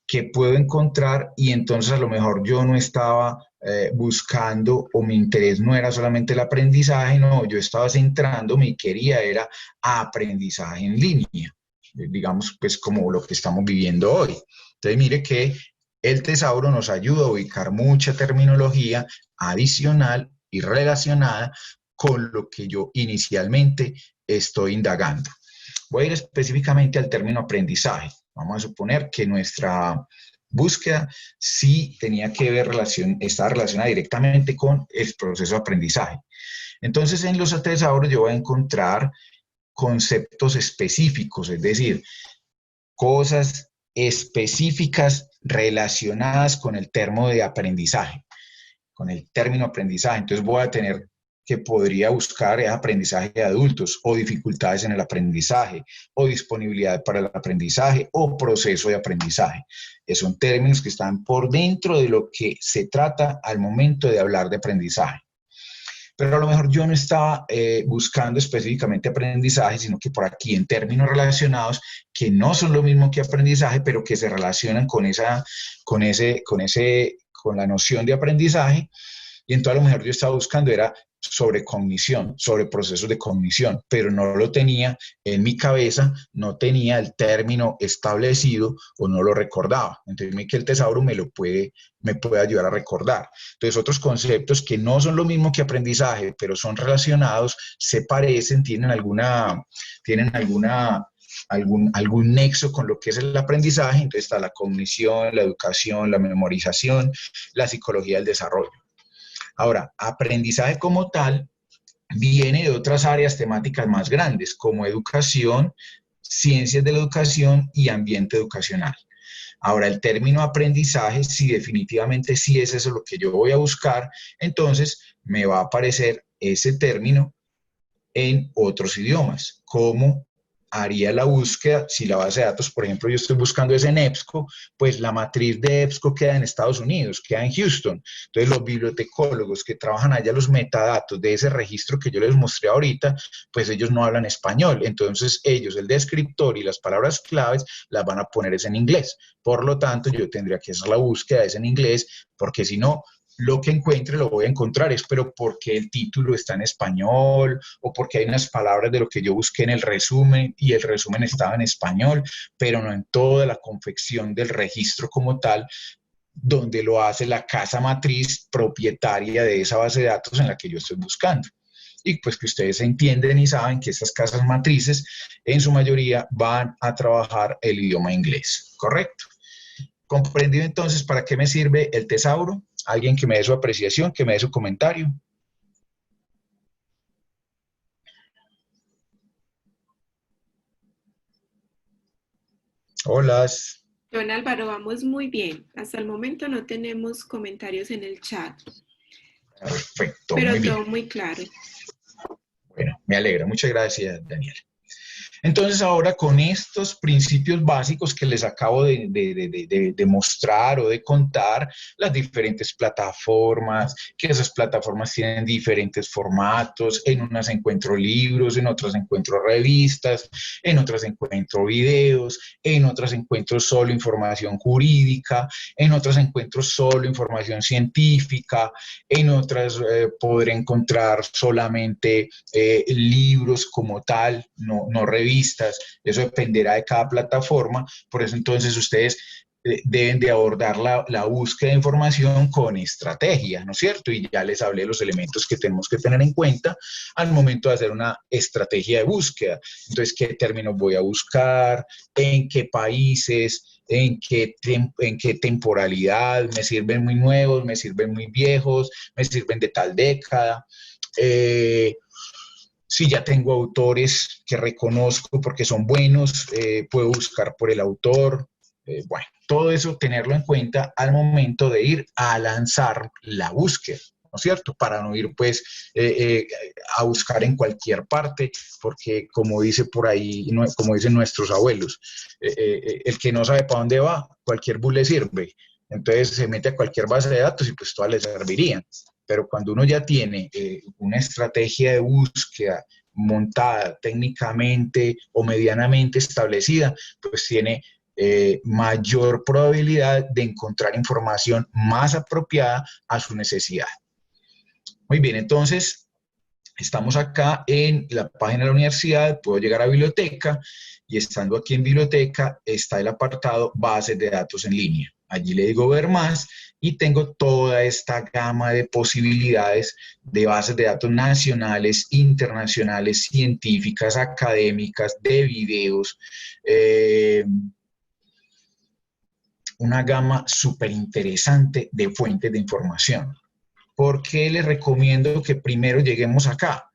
que puedo encontrar y entonces a lo mejor yo no estaba buscando o mi interés no era solamente el aprendizaje, no, yo estaba centrándome y quería era aprendizaje en línea, digamos pues como lo que estamos viviendo hoy. Entonces mire que El tesauro nos ayuda a ubicar mucha terminología adicional y relacionada con lo que yo inicialmente estoy indagando. Voy a ir específicamente al término aprendizaje. Vamos a suponer que nuestra búsqueda sí tenía que ver, estaba relacionada directamente con el proceso de aprendizaje. Entonces, en los tesauros yo voy a encontrar conceptos específicos, es decir, cosas específicas relacionadas con el término de aprendizaje, con el término aprendizaje. Entonces voy a tener que podría buscar aprendizaje de adultos, o dificultades en el aprendizaje, o disponibilidad para el aprendizaje, o proceso de aprendizaje. Son términos que están por dentro de lo que se trata al momento de hablar de aprendizaje. Pero a lo mejor yo no estaba buscando específicamente aprendizaje, sino que por aquí en términos relacionados, que no son lo mismo que aprendizaje, pero que se relacionan con la noción de aprendizaje. Y entonces a lo mejor yo estaba buscando era sobre cognición, sobre procesos de cognición, pero no lo tenía en mi cabeza, no tenía el término establecido o no lo recordaba. Entonces el tesauro me puede ayudar a recordar. Entonces otros conceptos que no son lo mismo que aprendizaje, pero son relacionados, se parecen, tienen algún nexo con lo que es el aprendizaje. Entonces está la cognición, la educación, la memorización, la psicología del desarrollo. Ahora, aprendizaje como tal viene de otras áreas temáticas más grandes, como educación, ciencias de la educación y ambiente educacional. Ahora, el término aprendizaje, si definitivamente sí es eso lo que yo voy a buscar, entonces me va a aparecer ese término en otros idiomas, como haría la búsqueda, si la base de datos, por ejemplo, yo estoy buscando es en EBSCO, pues la matriz de EBSCO queda en Estados Unidos, queda en Houston. Entonces los bibliotecólogos que trabajan allá los metadatos de ese registro que yo les mostré ahorita, pues ellos no hablan español. Entonces ellos, el descriptor y las palabras claves las van a poner es en inglés. Por lo tanto, yo tendría que hacer la búsqueda es en inglés, porque si no, lo que encuentre lo voy a encontrar, pero porque el título está en español o porque hay unas palabras de lo que yo busqué en el resumen y el resumen estaba en español, pero no en toda la confección del registro como tal, donde lo hace la casa matriz propietaria de esa base de datos en la que yo estoy buscando. Y pues que ustedes entienden y saben que estas casas matrices en su mayoría van a trabajar el idioma inglés, ¿correcto? ¿Comprendido entonces para qué me sirve el tesauro? Alguien que me dé su apreciación, que me dé su comentario. Hola. Don Álvaro, vamos muy bien. Hasta el momento no tenemos comentarios en el chat. Perfecto, pero muy bien. todo muy claro. Bueno, me alegra. Muchas gracias, Daniel. Entonces ahora con estos principios básicos que les acabo de mostrar o de contar, las diferentes plataformas, que esas plataformas tienen diferentes formatos, en unas encuentro libros, en otras encuentro revistas, en otras encuentro videos, en otras encuentro solo información jurídica, en otras encuentro solo información científica, en otras podré encontrar solamente libros como tal, no revistas. Eso dependerá de cada plataforma, por eso entonces ustedes deben de abordar la búsqueda de información con estrategia, ¿no es cierto? Y ya les hablé de los elementos que tenemos que tener en cuenta al momento de hacer una estrategia de búsqueda. Entonces, ¿qué términos voy a buscar? ¿En qué países? ¿En qué temporalidad? ¿Me sirven muy nuevos? ¿Me sirven muy viejos? ¿Me sirven de tal década? Si ya tengo autores que reconozco porque son buenos, puedo buscar por el autor. Bueno, todo eso tenerlo en cuenta al momento de ir a lanzar la búsqueda, ¿no es cierto? Para no ir pues a buscar en cualquier parte, porque como dice por ahí, como dicen nuestros abuelos, el que no sabe para dónde va, cualquier bus le sirve. Entonces se mete a cualquier base de datos y pues todas le servirían. Pero cuando uno ya tiene una estrategia de búsqueda montada técnicamente o medianamente establecida, pues tiene mayor probabilidad de encontrar información más apropiada a su necesidad. Muy bien, entonces estamos acá en la página de la universidad, puedo llegar a biblioteca y estando aquí en biblioteca está el apartado bases de datos en línea. allí le digo ver más y tengo toda esta gama de posibilidades de bases de datos nacionales, internacionales, científicas, académicas, de videos, una gama súper interesante de fuentes de información. ¿Por qué les recomiendo que primero lleguemos acá?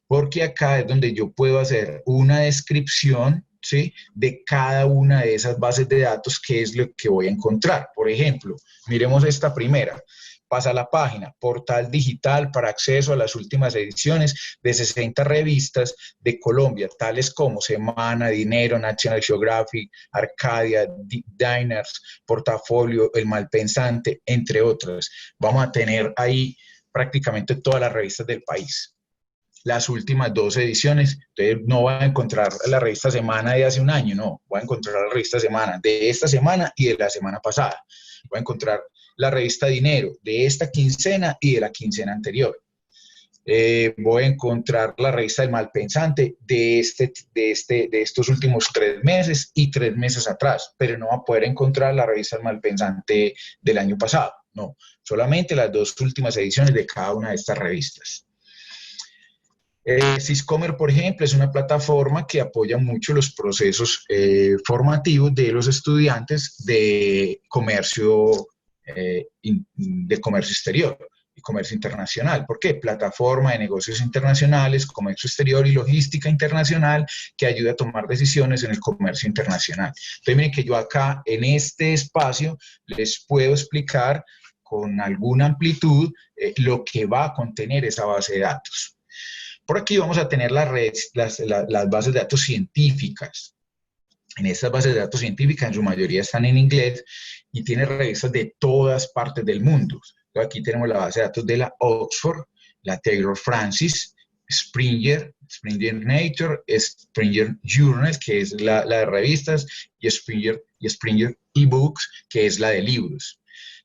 Porque acá es donde yo puedo hacer una descripción, ¿sí?, de cada una de esas bases de datos, qué es lo que voy a encontrar. Por ejemplo, miremos esta primera. Pasa a la página, portal digital para acceso a las últimas ediciones de 60 revistas de Colombia, tales como Semana, Dinero, National Geographic, Arcadia, Diners, Portafolio, El Malpensante, entre otras. Vamos a tener ahí prácticamente todas las revistas del país. Las últimas 2 ediciones, entonces no van a encontrar la revista Semana de hace un año, no, voy a encontrar la revista Semana de esta semana y de la semana pasada. Voy a encontrar la revista Dinero de esta quincena y de la quincena anterior. Voy a encontrar la revista del Malpensante de estos últimos 3 meses y 3 meses atrás, pero no va a poder encontrar la revista del Malpensante del año pasado, no, solamente las 2 últimas ediciones de cada una de estas revistas. Syscomer, por ejemplo, es una plataforma que apoya mucho los procesos formativos de los estudiantes de comercio exterior y comercio internacional. ¿Por qué? Plataforma de negocios internacionales, comercio exterior y logística internacional que ayuda a tomar decisiones en el comercio internacional. Entonces, miren que yo acá en este espacio les puedo explicar con alguna amplitud lo que va a contener esa base de datos. Por aquí vamos a tener las bases de datos científicas. En estas bases de datos científicas, en su mayoría están en inglés y tiene revistas de todas partes del mundo. Aquí tenemos la base de datos de la Oxford, la Taylor Francis, Springer Nature, Springer Journal, que es la de revistas, y Springer eBooks, que es la de libros.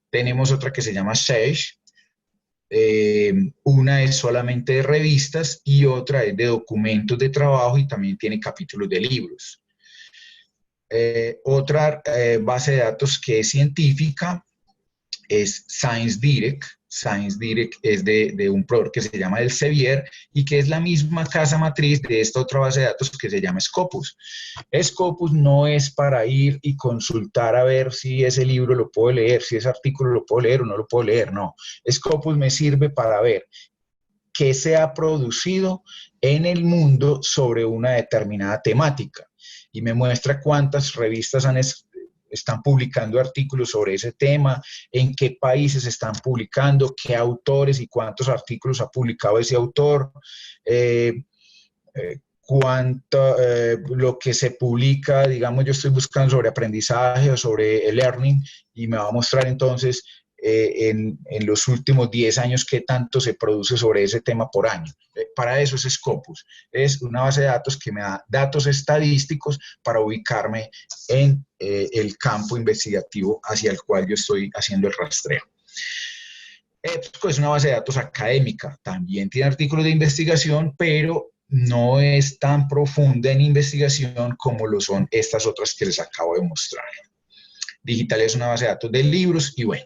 Tenemos otra que se llama Sage. Una es solamente de revistas y otra es de documentos de trabajo y también tiene capítulos de libros. Otra base de datos que es científica es ScienceDirect. ScienceDirect es de un proveedor que se llama Elsevier y que es la misma casa matriz de esta otra base de datos que se llama Scopus. Scopus no es para ir y consultar a ver si ese libro lo puedo leer, si ese artículo lo puedo leer o no lo puedo leer, no. Scopus me sirve para ver qué se ha producido en el mundo sobre una determinada temática y me muestra cuántas revistas están publicando artículos sobre ese tema, en qué países están publicando, qué autores y cuántos artículos ha publicado ese autor, lo que se publica, digamos, yo estoy buscando sobre aprendizaje o sobre learning y me va a mostrar entonces en los últimos 10 años qué tanto se produce sobre ese tema por año. Para eso es Scopus. Es una base de datos que me da datos estadísticos para ubicarme en el campo investigativo hacia el cual yo estoy haciendo el rastreo. EBSCO es una base de datos académica. También tiene artículos de investigación, pero no es tan profunda en investigación como lo son estas otras que les acabo de mostrar. Digital es una base de datos de libros y bueno,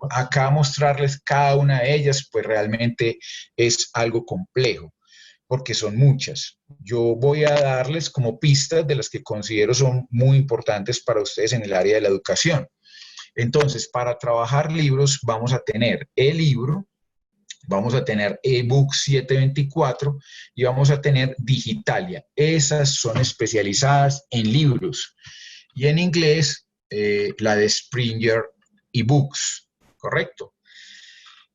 acá mostrarles cada una de ellas, pues realmente es algo complejo, porque son muchas. Yo voy a darles como pistas de las que considero son muy importantes para ustedes en el área de la educación. Entonces, para trabajar libros vamos a tener el libro, vamos a tener ebook 724 y vamos a tener Digitalia. Esas son especializadas en libros. Y en inglés, la de Springer eBooks. ¿Correcto?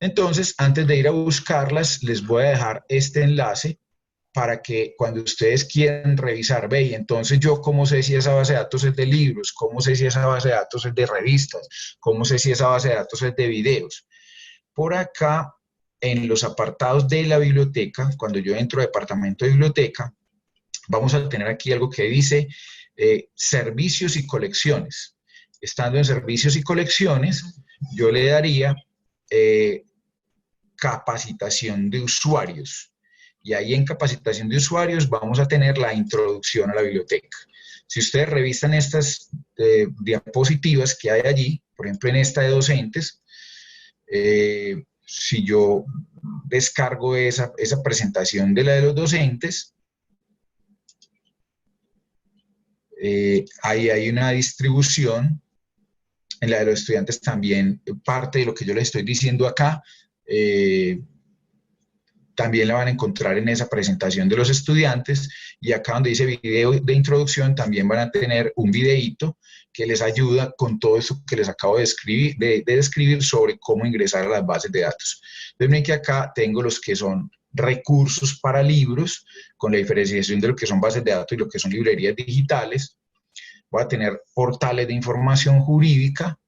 Entonces, antes de ir a buscarlas, les voy a dejar este enlace para que cuando ustedes quieran revisar, ve, entonces yo cómo sé si esa base de datos es de libros, cómo sé si esa base de datos es de revistas, cómo sé si esa base de datos es de videos. Por acá, en los apartados de la biblioteca, cuando yo entro a departamento de biblioteca, vamos a tener aquí algo que dice servicios y colecciones. Estando en servicios y colecciones, yo le daría capacitación de usuarios. Y ahí en capacitación de usuarios vamos a tener la introducción a la biblioteca. Si ustedes revisan estas diapositivas que hay allí, por ejemplo en esta de docentes, si yo descargo esa presentación de la de los docentes, ahí hay una distribución. En la de los estudiantes también parte de lo que yo les estoy diciendo acá, también la van a encontrar en esa presentación de los estudiantes, y acá donde dice video de introducción también van a tener un videíto que les ayuda con todo eso que les acabo de describir sobre cómo ingresar a las bases de datos. Entonces miren que acá tengo los que son recursos para libros, con la diferenciación de lo que son bases de datos y lo que son librerías digitales. Voy a tener portales de información jurídica,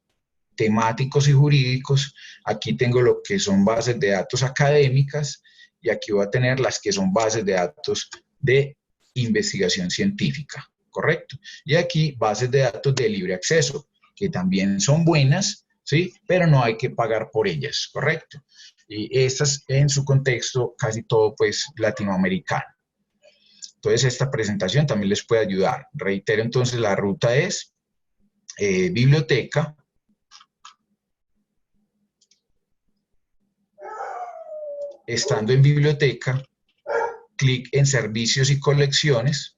temáticos y jurídicos. Aquí tengo lo que son bases de datos académicas, y aquí voy a tener las que son bases de datos de investigación científica, ¿correcto? Y aquí bases de datos de libre acceso, que también son buenas, ¿sí? Pero no hay que pagar por ellas, ¿correcto? Y estas en su contexto casi todo pues latinoamericano. Entonces esta presentación también les puede ayudar. Reitero entonces, la ruta es biblioteca, estando en biblioteca, clic en servicios y colecciones.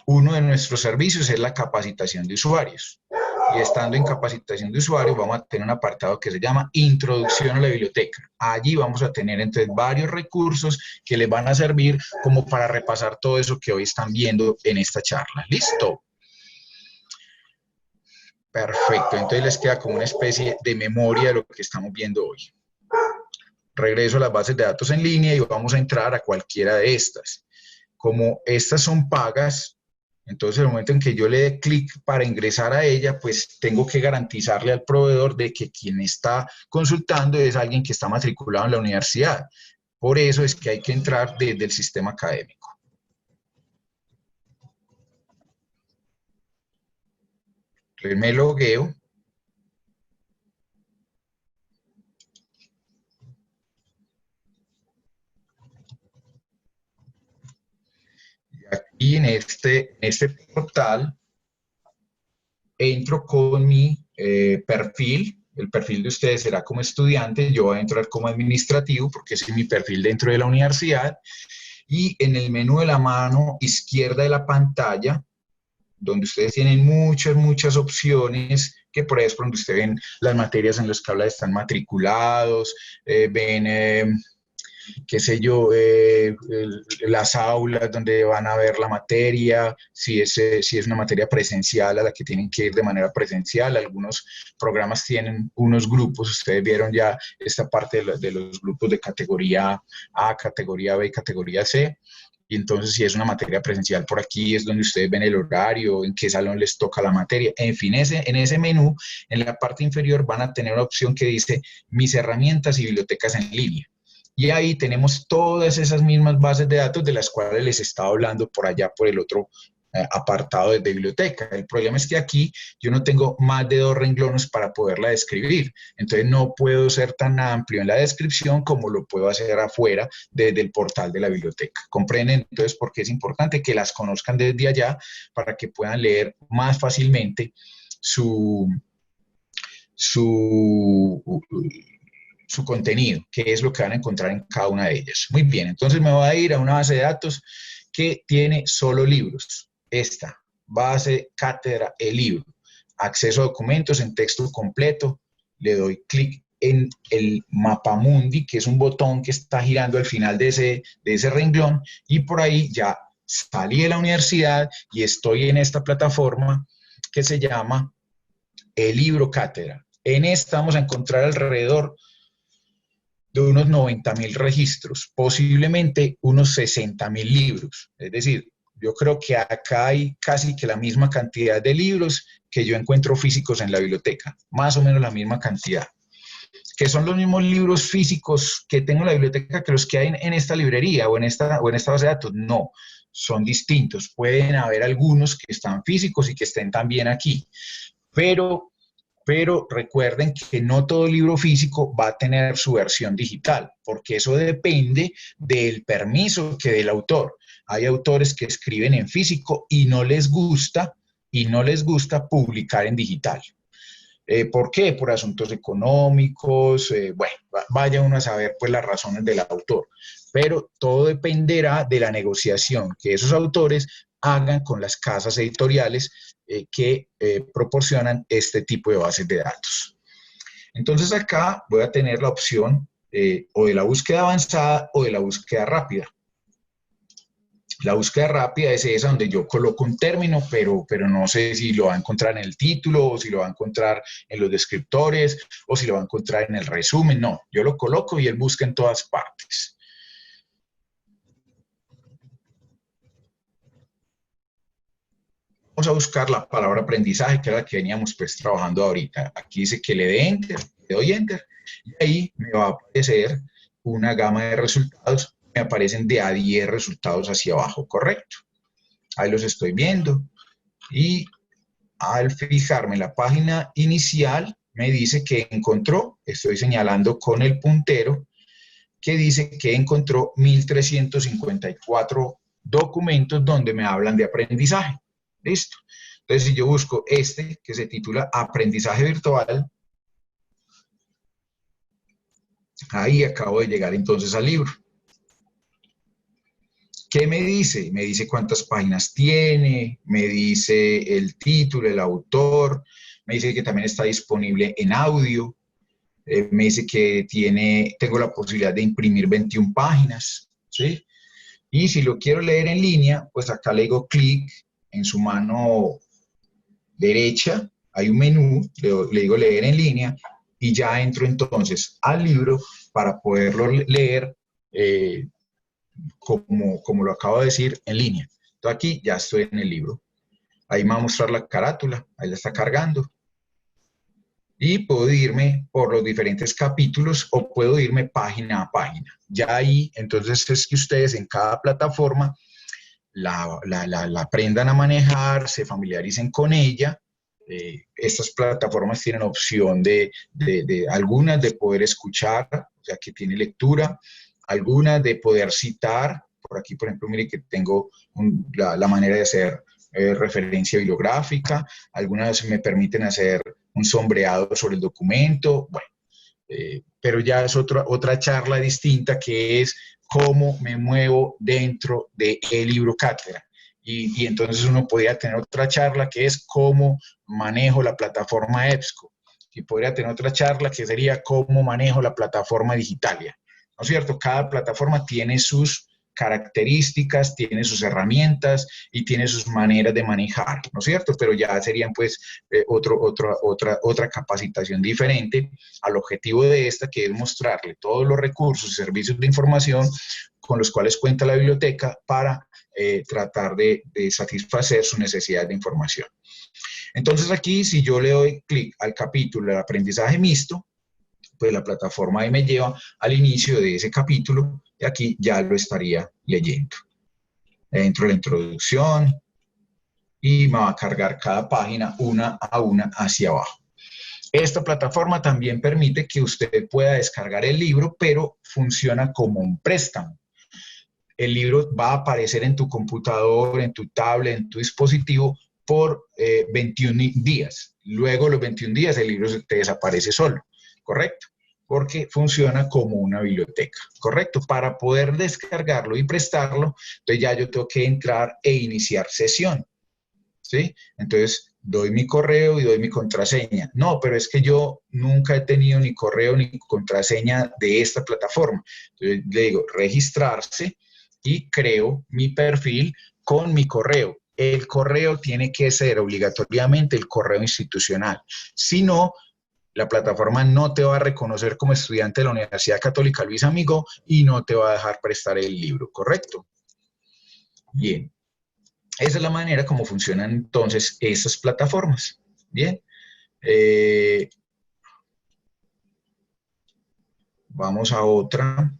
Uno de nuestros servicios es la capacitación de usuarios. Y estando en capacitación de usuarios vamos a tener un apartado que se llama Introducción a la biblioteca. Allí vamos a tener entonces varios recursos que les van a servir como para repasar todo eso que hoy están viendo en esta charla. ¿Listo? Perfecto. Entonces les queda como una especie de memoria de lo que estamos viendo hoy. Regreso a las bases de datos en línea y vamos a entrar a cualquiera de estas. Como estas son pagas, entonces en el momento en que yo le dé clic para ingresar a ella, pues tengo que garantizarle al proveedor de que quien está consultando es alguien que está matriculado en la universidad. Por eso es que hay que entrar desde el sistema académico. Entonces me logueo. Y en este portal entro con mi perfil. El perfil de ustedes será como estudiante, yo voy a entrar como administrativo porque ese es mi perfil dentro de la universidad. Y en el menú de la mano izquierda de la pantalla, donde ustedes tienen muchas opciones, que por ahí es donde ustedes ven las materias en las que están matriculados, ven qué sé yo, las aulas donde van a ver la materia, si es una materia presencial a la que tienen que ir de manera presencial. Algunos programas tienen unos grupos, ustedes vieron ya esta parte de los grupos de categoría A, categoría B y categoría C. Y entonces, si es una materia presencial, por aquí es donde ustedes ven el horario, en qué salón les toca la materia. En fin, en ese menú, en la parte inferior, van a tener una opción que dice Mis herramientas y bibliotecas en línea. Y ahí tenemos todas esas mismas bases de datos de las cuales les estaba hablando por allá, por el otro apartado de biblioteca. El problema es que aquí yo no tengo más de 2 renglones para poderla describir. Entonces no puedo ser tan amplio en la descripción como lo puedo hacer afuera desde el portal de la biblioteca. ¿Comprenden? Entonces, por qué es importante que las conozcan desde allá para que puedan leer más fácilmente su contenido, que es lo que van a encontrar en cada una de ellas. Muy bien, entonces me voy a ir a una base de datos que tiene solo libros. Esta, base cátedra e-libro. Acceso a documentos en texto completo. Le doy clic en el mapamundi, que es un botón que está girando al final de ese renglón, y por ahí ya salí de la universidad y estoy en esta plataforma que se llama e-libro cátedra. En esta vamos a encontrar alrededor de unos 90.000 registros, posiblemente unos 60.000 libros. Es decir, yo creo que acá hay casi que la misma cantidad de libros que yo encuentro físicos en la biblioteca, más o menos la misma cantidad. ¿Que son los mismos libros físicos que tengo en la biblioteca que los que hay en esta librería o en esta base de datos? No, son distintos. Pueden haber algunos que están físicos y que estén también aquí, pero recuerden que no todo libro físico va a tener su versión digital, porque eso depende del permiso que dé el autor. Hay autores que escriben en físico y no les gusta y no les gusta publicar en digital. ¿Por qué? Por asuntos económicos, bueno, vaya uno a saber pues las razones del autor, pero todo dependerá de la negociación que esos autores hagan con las casas editoriales que proporcionan este tipo de bases de datos. Entonces acá voy a tener la opción o de la búsqueda avanzada o de la búsqueda rápida. La búsqueda rápida es esa donde yo coloco un término, pero no sé si lo va a encontrar en el título, o si lo va a encontrar en los descriptores, o si lo va a encontrar en el resumen. No, yo lo coloco y él busca en todas partes. Vamos a buscar la palabra aprendizaje, que era la que veníamos pues trabajando ahorita. Aquí dice que le dé Enter, le doy Enter, y ahí me va a aparecer una gama de resultados. Me aparecen de a 10 resultados hacia abajo, ¿correcto? Ahí los estoy viendo. Y al fijarme en la página inicial, me dice que encontró, estoy señalando con el puntero, que dice que encontró 1.354 documentos donde me hablan de aprendizaje. ¿Listo? Entonces, si yo busco este, que se titula Aprendizaje Virtual, ahí acabo de llegar entonces al libro. ¿Qué me dice? Me dice cuántas páginas tiene, me dice el título, el autor, me dice que también está disponible en audio, me dice que tengo la posibilidad de imprimir 21 páginas, ¿sí? Y si lo quiero leer en línea, pues acá le digo clic en su mano derecha, hay un menú, le digo leer en línea, y ya entro entonces al libro para poderlo leer como lo acabo de decir, en línea. Entonces aquí ya estoy en el libro. Ahí me va a mostrar la carátula, ahí la está cargando. Y puedo irme por los diferentes capítulos o puedo irme página a página. Ya ahí, entonces es que ustedes en cada plataforma la aprendan a manejar, se familiaricen con ella. Estas plataformas tienen opción de algunas de poder escuchar, o sea que tiene lectura, algunas de poder citar. Por aquí, por ejemplo, mire que tengo la manera de hacer referencia bibliográfica, algunas me permiten hacer un sombreado sobre el documento, bueno, pero ya es otra charla distinta que es cómo me muevo dentro del libro cátedra. Y entonces uno podría tener otra charla que es cómo manejo la plataforma EBSCO. Y podría tener otra charla que sería cómo manejo la plataforma Digitalia. ¿No es cierto? Cada plataforma tiene sus características, tiene sus herramientas y tiene sus maneras de manejar, ¿no es cierto? Pero ya serían pues otra capacitación diferente al objetivo de esta, que es mostrarle todos los recursos y servicios de información con los cuales cuenta la biblioteca para tratar de satisfacer su necesidad de información. Entonces aquí, si yo le doy clic al capítulo del aprendizaje mixto, pues la plataforma ahí me lleva al inicio de ese capítulo y aquí ya lo estaría leyendo. Entro en la introducción y me va a cargar cada página una a una hacia abajo. Esta plataforma también permite que usted pueda descargar el libro, pero funciona como un préstamo. El libro va a aparecer en tu computador, en tu tablet, en tu dispositivo por 21 días. Luego los 21 días el libro te desaparece solo, ¿correcto? Porque funciona como una biblioteca, ¿correcto? Para poder descargarlo y prestarlo, entonces ya yo tengo que entrar e iniciar sesión, ¿sí? Entonces doy mi correo y doy mi contraseña. No, pero es que yo nunca he tenido ni correo ni contraseña de esta plataforma. Entonces le digo registrarse y creo mi perfil con mi correo. El correo tiene que ser obligatoriamente el correo institucional. Si no, la plataforma no te va a reconocer como estudiante de la Universidad Católica Luis Amigo y no te va a dejar prestar el libro, ¿correcto? Bien. Esa es la manera como funcionan entonces esas plataformas. Bien. Vamos a otra.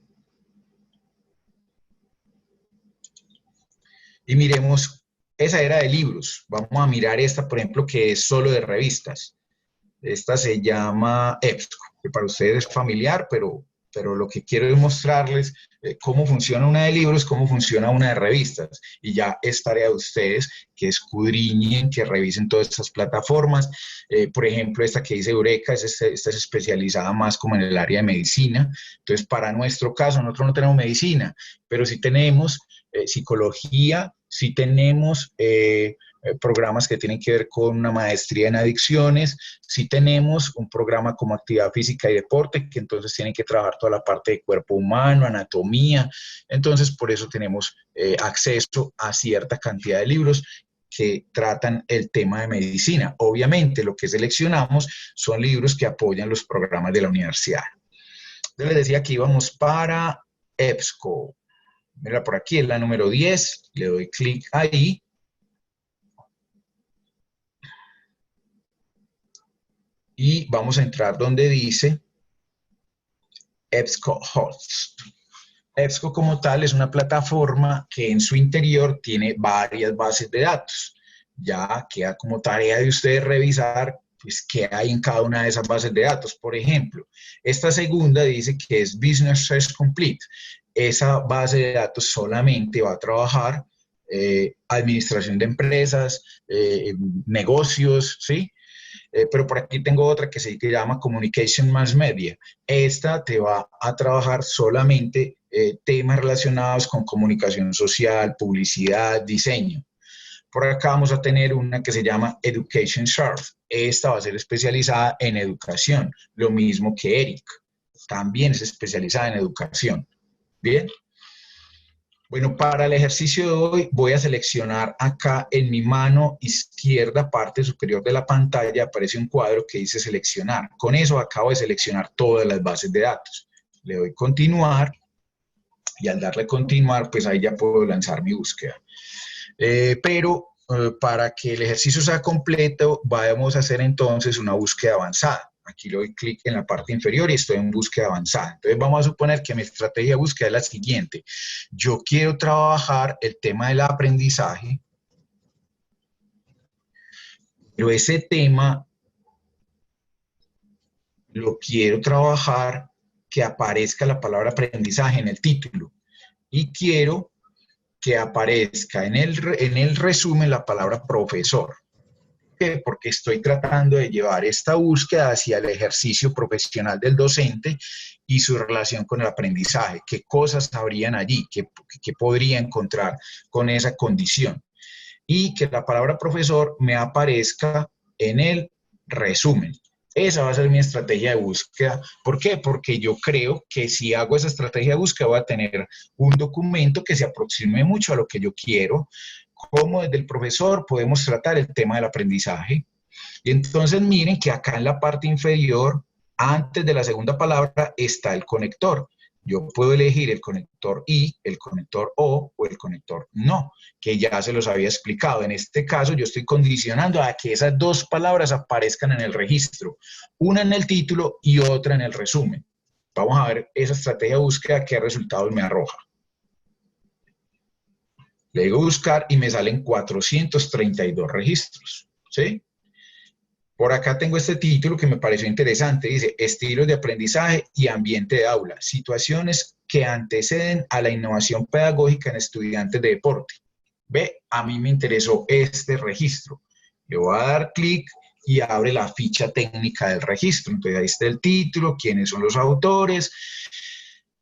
Y miremos, esa era de libros. Vamos a mirar esta, por ejemplo, que es solo de revistas. Esta se llama EBSCO, que para ustedes es familiar, pero pero lo que quiero es mostrarles cómo funciona una de libros, cómo funciona una de revistas, y ya es tarea de ustedes que escudriñen, que revisen todas estas plataformas. Por ejemplo, esta que dice Eureka, esta es especializada más como en el área de medicina. Entonces, para nuestro caso, nosotros no tenemos medicina, pero sí tenemos psicología, sí tenemos programas que tienen que ver con una maestría en adicciones, sí tenemos un programa como actividad física y deporte, que entonces tienen que trabajar toda la parte de cuerpo humano, anatomía, entonces por eso tenemos acceso a cierta cantidad de libros que tratan el tema de medicina. Obviamente lo que seleccionamos son libros que apoyan los programas de la universidad. Yo les decía que íbamos para EBSCO. Mira, por aquí es la número 10, le doy clic ahí. Y vamos a entrar donde dice EBSCOhost. EBSCO como tal es una plataforma que en su interior tiene varias bases de datos. Ya queda como tarea de ustedes revisar pues, qué hay en cada una de esas bases de datos. Por ejemplo, esta segunda dice que es Business Search Complete. Esa base de datos solamente va a trabajar administración de empresas, negocios, ¿sí? Pero por aquí tengo otra que se llama Communication Mass Media. Esta te va a trabajar solamente temas relacionados con comunicación social, publicidad, diseño. Por acá vamos a tener una que se llama Education Sharp. Esta va a ser especializada en educación, lo mismo que Eric. También es especializada en educación. Bien. Bueno, para el ejercicio de hoy voy a seleccionar acá en mi mano izquierda, parte superior de la pantalla, aparece un cuadro que dice seleccionar. Con eso acabo de seleccionar todas las bases de datos. Le doy continuar y al darle continuar, pues ahí ya puedo lanzar mi búsqueda. Para que el ejercicio sea completo, vamos a hacer entonces una búsqueda avanzada. Aquí le doy clic en la parte inferior y estoy en búsqueda avanzada. Entonces vamos a suponer que mi estrategia de búsqueda es la siguiente. Yo quiero trabajar el tema del aprendizaje, pero ese tema lo quiero trabajar que aparezca la palabra aprendizaje en el título. Y quiero que aparezca en el resumen la palabra profesor. Porque estoy tratando de llevar esta búsqueda hacia el ejercicio profesional del docente y su relación con el aprendizaje. ¿Qué cosas habrían allí? ¿Qué podría encontrar con esa condición? Y que la palabra profesor me aparezca en el resumen. Esa va a ser mi estrategia de búsqueda. ¿Por qué? Porque yo creo que si hago esa estrategia de búsqueda voy a tener un documento que se aproxime mucho a lo que yo quiero. Cómo desde el profesor podemos tratar el tema del aprendizaje. Y entonces miren que acá en la parte inferior, antes de la segunda palabra, está el conector. Yo puedo elegir el conector y, el conector o el conector no, que ya se los había explicado. En este caso yo estoy condicionando a que esas dos palabras aparezcan en el registro, una en el título y otra en el resumen. Vamos a ver esa estrategia de búsqueda, qué resultados me arroja. Le digo buscar y me salen 432 registros, ¿sí? Por acá tengo este título que me pareció interesante, dice estilos de aprendizaje y ambiente de aula, situaciones que anteceden a la innovación pedagógica en estudiantes de deporte. Ve, a mí me interesó este registro. Le voy a dar clic y abre la ficha técnica del registro. Entonces ahí está el título, quiénes son los autores,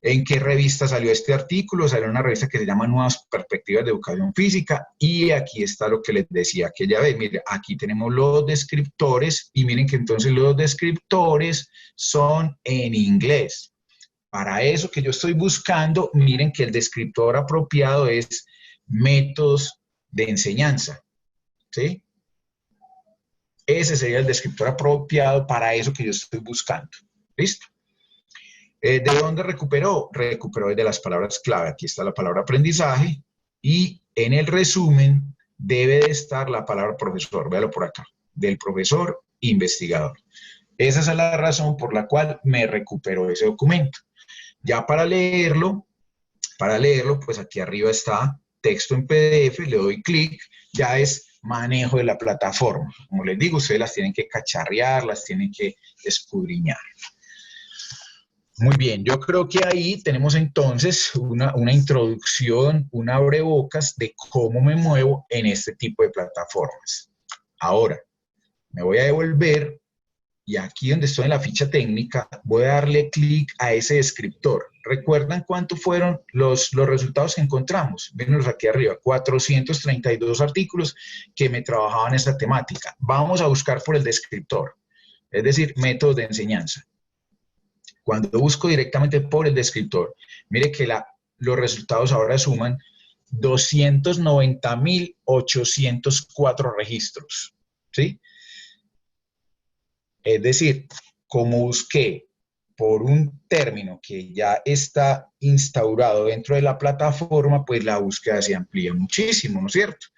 en qué revista salió este artículo. Salió en una revista que se llama Nuevas Perspectivas de Educación Física, y aquí está lo que les decía aquella vez. Mire, aquí tenemos los descriptores, y miren que entonces los descriptores son en inglés. Para eso que yo estoy buscando, miren que el descriptor apropiado es métodos de enseñanza, ¿sí? Ese sería el descriptor apropiado para eso que yo estoy buscando. ¿Listo? ¿De dónde recuperó? Recuperó desde las palabras clave. Aquí está la palabra aprendizaje y en el resumen debe de estar la palabra profesor. Véalo por acá. Del profesor investigador. Esa es la razón por la cual me recuperó ese documento. Ya para leerlo, pues aquí arriba está texto en PDF, le doy clic, ya es manejo de la plataforma. Como les digo, ustedes las tienen que cacharrear, las tienen que escudriñar. Muy bien, yo creo que ahí tenemos entonces una introducción, un abrebocas de cómo me muevo en este tipo de plataformas. Ahora, me voy a devolver y aquí donde estoy en la ficha técnica voy a darle clic a ese descriptor. ¿Recuerdan cuántos fueron los resultados que encontramos? Véanlos aquí arriba, 432 artículos que me trabajaban esa temática. Vamos a buscar por el descriptor, es decir, métodos de enseñanza. Cuando busco directamente por el descriptor, mire que los resultados ahora suman 290.804 registros, ¿sí? Es decir, como busqué por un término que ya está instaurado dentro de la plataforma, pues la búsqueda se amplía muchísimo, ¿no es cierto?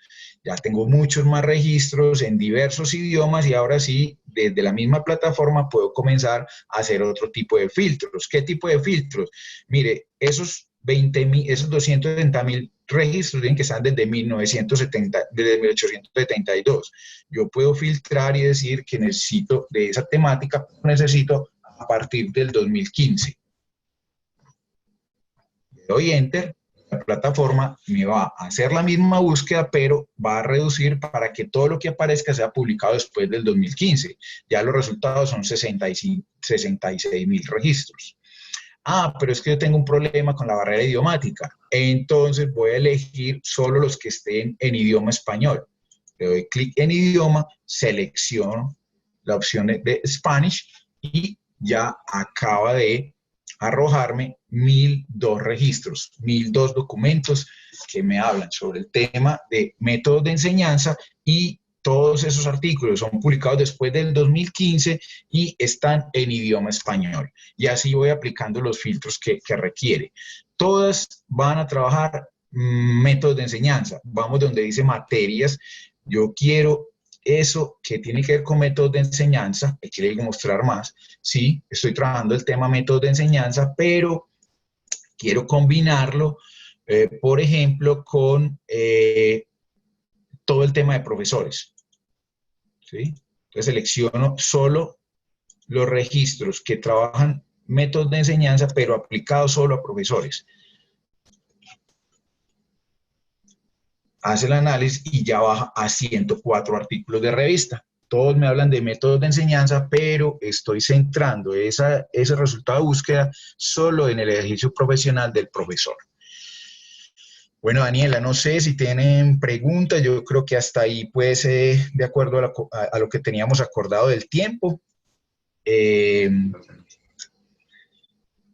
Ya tengo muchos más registros en diversos idiomas y ahora sí, desde la misma plataforma puedo comenzar a hacer otro tipo de filtros. ¿Qué tipo de filtros? Mire, esos 270.000 registros tienen que estar desde 1872. Yo puedo filtrar y decir que necesito de esa temática, necesito a partir del 2015. Le doy Enter. La plataforma me va a hacer la misma búsqueda, pero va a reducir para que todo lo que aparezca sea publicado después del 2015. Ya los resultados son 66.000 registros. Ah, pero es que yo tengo un problema con la barrera idiomática. Entonces voy a elegir solo los que estén en idioma español. Le doy clic en idioma, selecciono la opción de Spanish y ya acaba de arrojarme 1.002 registros, 1.002 documentos que me hablan sobre el tema de métodos de enseñanza y todos esos artículos son publicados después del 2015 y están en idioma español. Y así voy aplicando los filtros que requiere. Todas van a trabajar métodos de enseñanza. Vamos donde dice materias. Yo quiero eso que tiene que ver con métodos de enseñanza. Aquí le voy a mostrar más. Sí, estoy trabajando el tema métodos de enseñanza, pero quiero combinarlo, por ejemplo, con todo el tema de profesores. ¿Sí? Entonces selecciono solo los registros que trabajan métodos de enseñanza, pero aplicados solo a profesores. Hace el análisis y ya baja a 104 artículos de revista. Todos me hablan de métodos de enseñanza, pero estoy centrando ese resultado de búsqueda solo en el ejercicio profesional del profesor. Bueno, Daniela, no sé si tienen preguntas, yo creo que hasta ahí, pues, de acuerdo a lo que teníamos acordado del tiempo.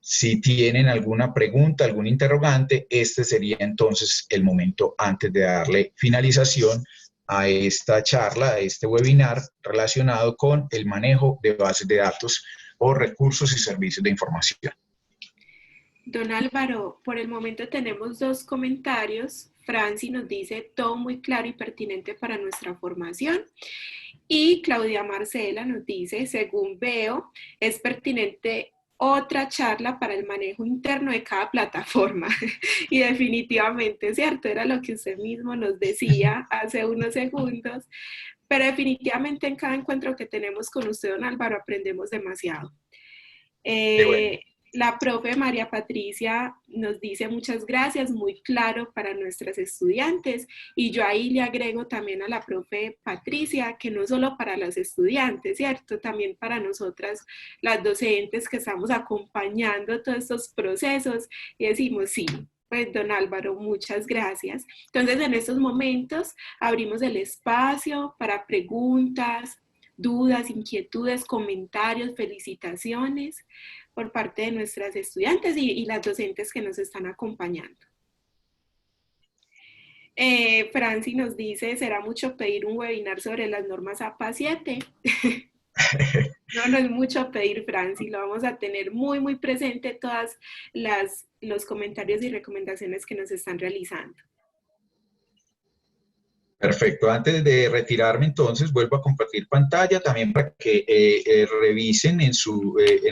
Si tienen alguna pregunta, algún interrogante, este sería entonces el momento antes de darle finalización a esta charla, a este webinar relacionado con el manejo de bases de datos o recursos y servicios de información. Don Álvaro, por el momento tenemos 2 comentarios. Franci nos dice todo muy claro y pertinente para nuestra formación. Y Claudia Marcela nos dice, según veo, es pertinente otra charla para el manejo interno de cada plataforma. Y definitivamente, ¿cierto? Era lo que usted mismo nos decía hace unos segundos. Pero definitivamente en cada encuentro que tenemos con usted, don Álvaro, aprendemos demasiado. La profe María Patricia nos dice muchas gracias, muy claro para nuestras estudiantes, y yo ahí le agrego también a la profe Patricia que no solo para los estudiantes, ¿cierto? También para nosotras, las docentes que estamos acompañando todos estos procesos y decimos sí. Pues, don Álvaro, muchas gracias. Entonces, en estos momentos abrimos el espacio para preguntas, dudas, inquietudes, comentarios, felicitaciones por parte de nuestras estudiantes y las docentes que nos están acompañando. Franci nos dice, ¿será mucho pedir un webinar sobre las normas APA 7? No es mucho pedir, Franci, lo vamos a tener muy, muy presente todas los comentarios y recomendaciones que nos están realizando. Perfecto. Antes de retirarme, entonces, vuelvo a compartir pantalla también para que revisen en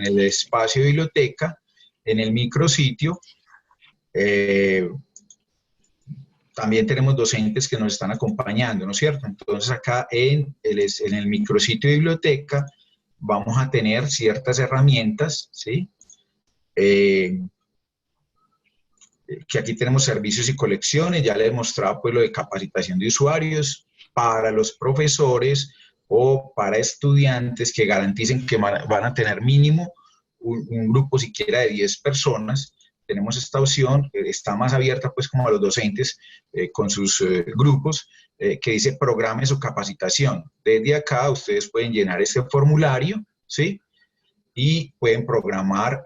el espacio de biblioteca, en el micrositio. También tenemos docentes que nos están acompañando, ¿no es cierto? Entonces, acá en el micrositio de biblioteca vamos a tener ciertas herramientas, ¿sí? que aquí tenemos servicios y colecciones, ya les he mostrado pues lo de capacitación de usuarios para los profesores o para estudiantes que garanticen que van a tener mínimo un grupo siquiera de 10 personas. Tenemos esta opción, está más abierta pues como a los docentes con sus grupos, que dice programe su capacitación. Desde acá ustedes pueden llenar este formulario, ¿sí? Y pueden programar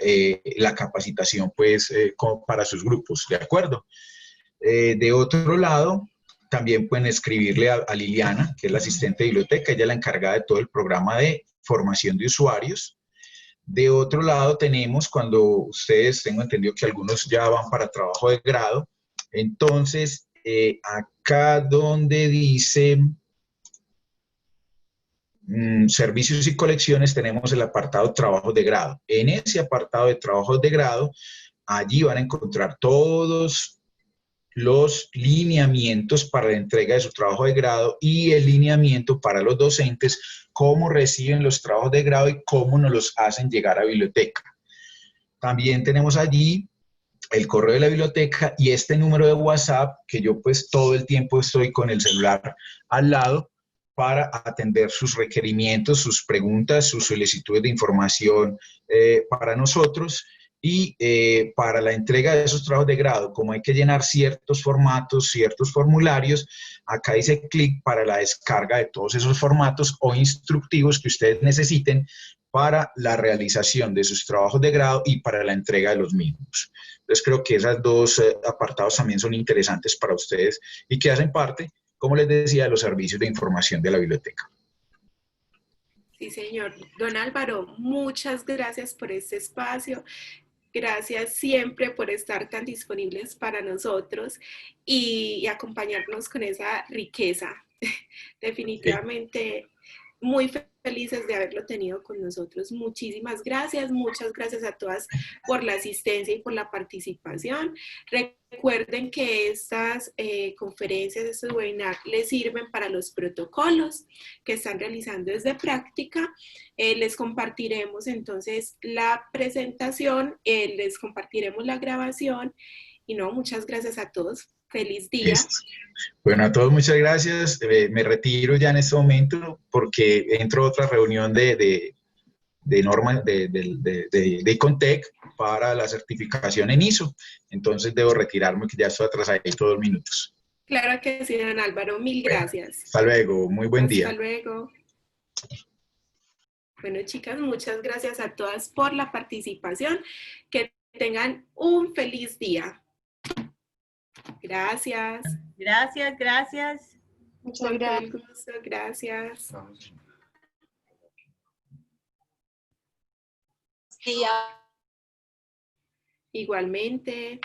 la capacitación pues para sus grupos, ¿de acuerdo? De otro lado, también pueden escribirle a Liliana, que es la asistente de biblioteca, ella es la encargada de todo el programa de formación de usuarios. De otro lado tenemos cuando ustedes, tengo entendido que algunos ya van para trabajo de grado, entonces acá donde dice servicios y colecciones tenemos el apartado trabajos de grado. En ese apartado de trabajos de grado, allí van a encontrar todos los lineamientos para la entrega de su trabajo de grado y el lineamiento para los docentes, cómo reciben los trabajos de grado y cómo nos los hacen llegar a biblioteca. También tenemos allí el correo de la biblioteca y este número de WhatsApp que yo pues todo el tiempo estoy con el celular al lado para atender sus requerimientos, sus preguntas, sus solicitudes de información para nosotros. Y para la entrega de esos trabajos de grado, como hay que llenar ciertos formatos, ciertos formularios, acá dice clic para la descarga de todos esos formatos o instructivos que ustedes necesiten para la realización de sus trabajos de grado y para la entrega de los mismos. Entonces creo que esos dos apartados también son interesantes para ustedes y que hacen parte, como les decía, de los servicios de información de la biblioteca. Sí, señor. Don Álvaro, muchas gracias por este espacio. Gracias siempre por estar tan disponibles para nosotros y acompañarnos con esa riqueza. Definitivamente muy felices de haberlo tenido con nosotros. Muchísimas gracias, muchas gracias a todas por la asistencia y por la participación. Recuerden que estas conferencias, estos webinars les sirven para los protocolos que están realizando desde práctica. Les compartiremos entonces la presentación, les compartiremos la grabación y no, muchas gracias a todos. Feliz día. Listo. Bueno, a todos muchas gracias. Me retiro ya en este momento porque entro a otra reunión de Icontec para la certificación en ISO. Entonces debo retirarme que ya estoy atrasado ahí todos los minutos. Claro que sí, don Álvaro. Mil gracias. Hasta luego. Muy buen día. Hasta luego. Bueno, chicas, muchas gracias a todas por la participación. Que tengan un feliz día. Gracias. Gracias, gracias. Muchas gracias. Gusto, gracias. Día. Igualmente.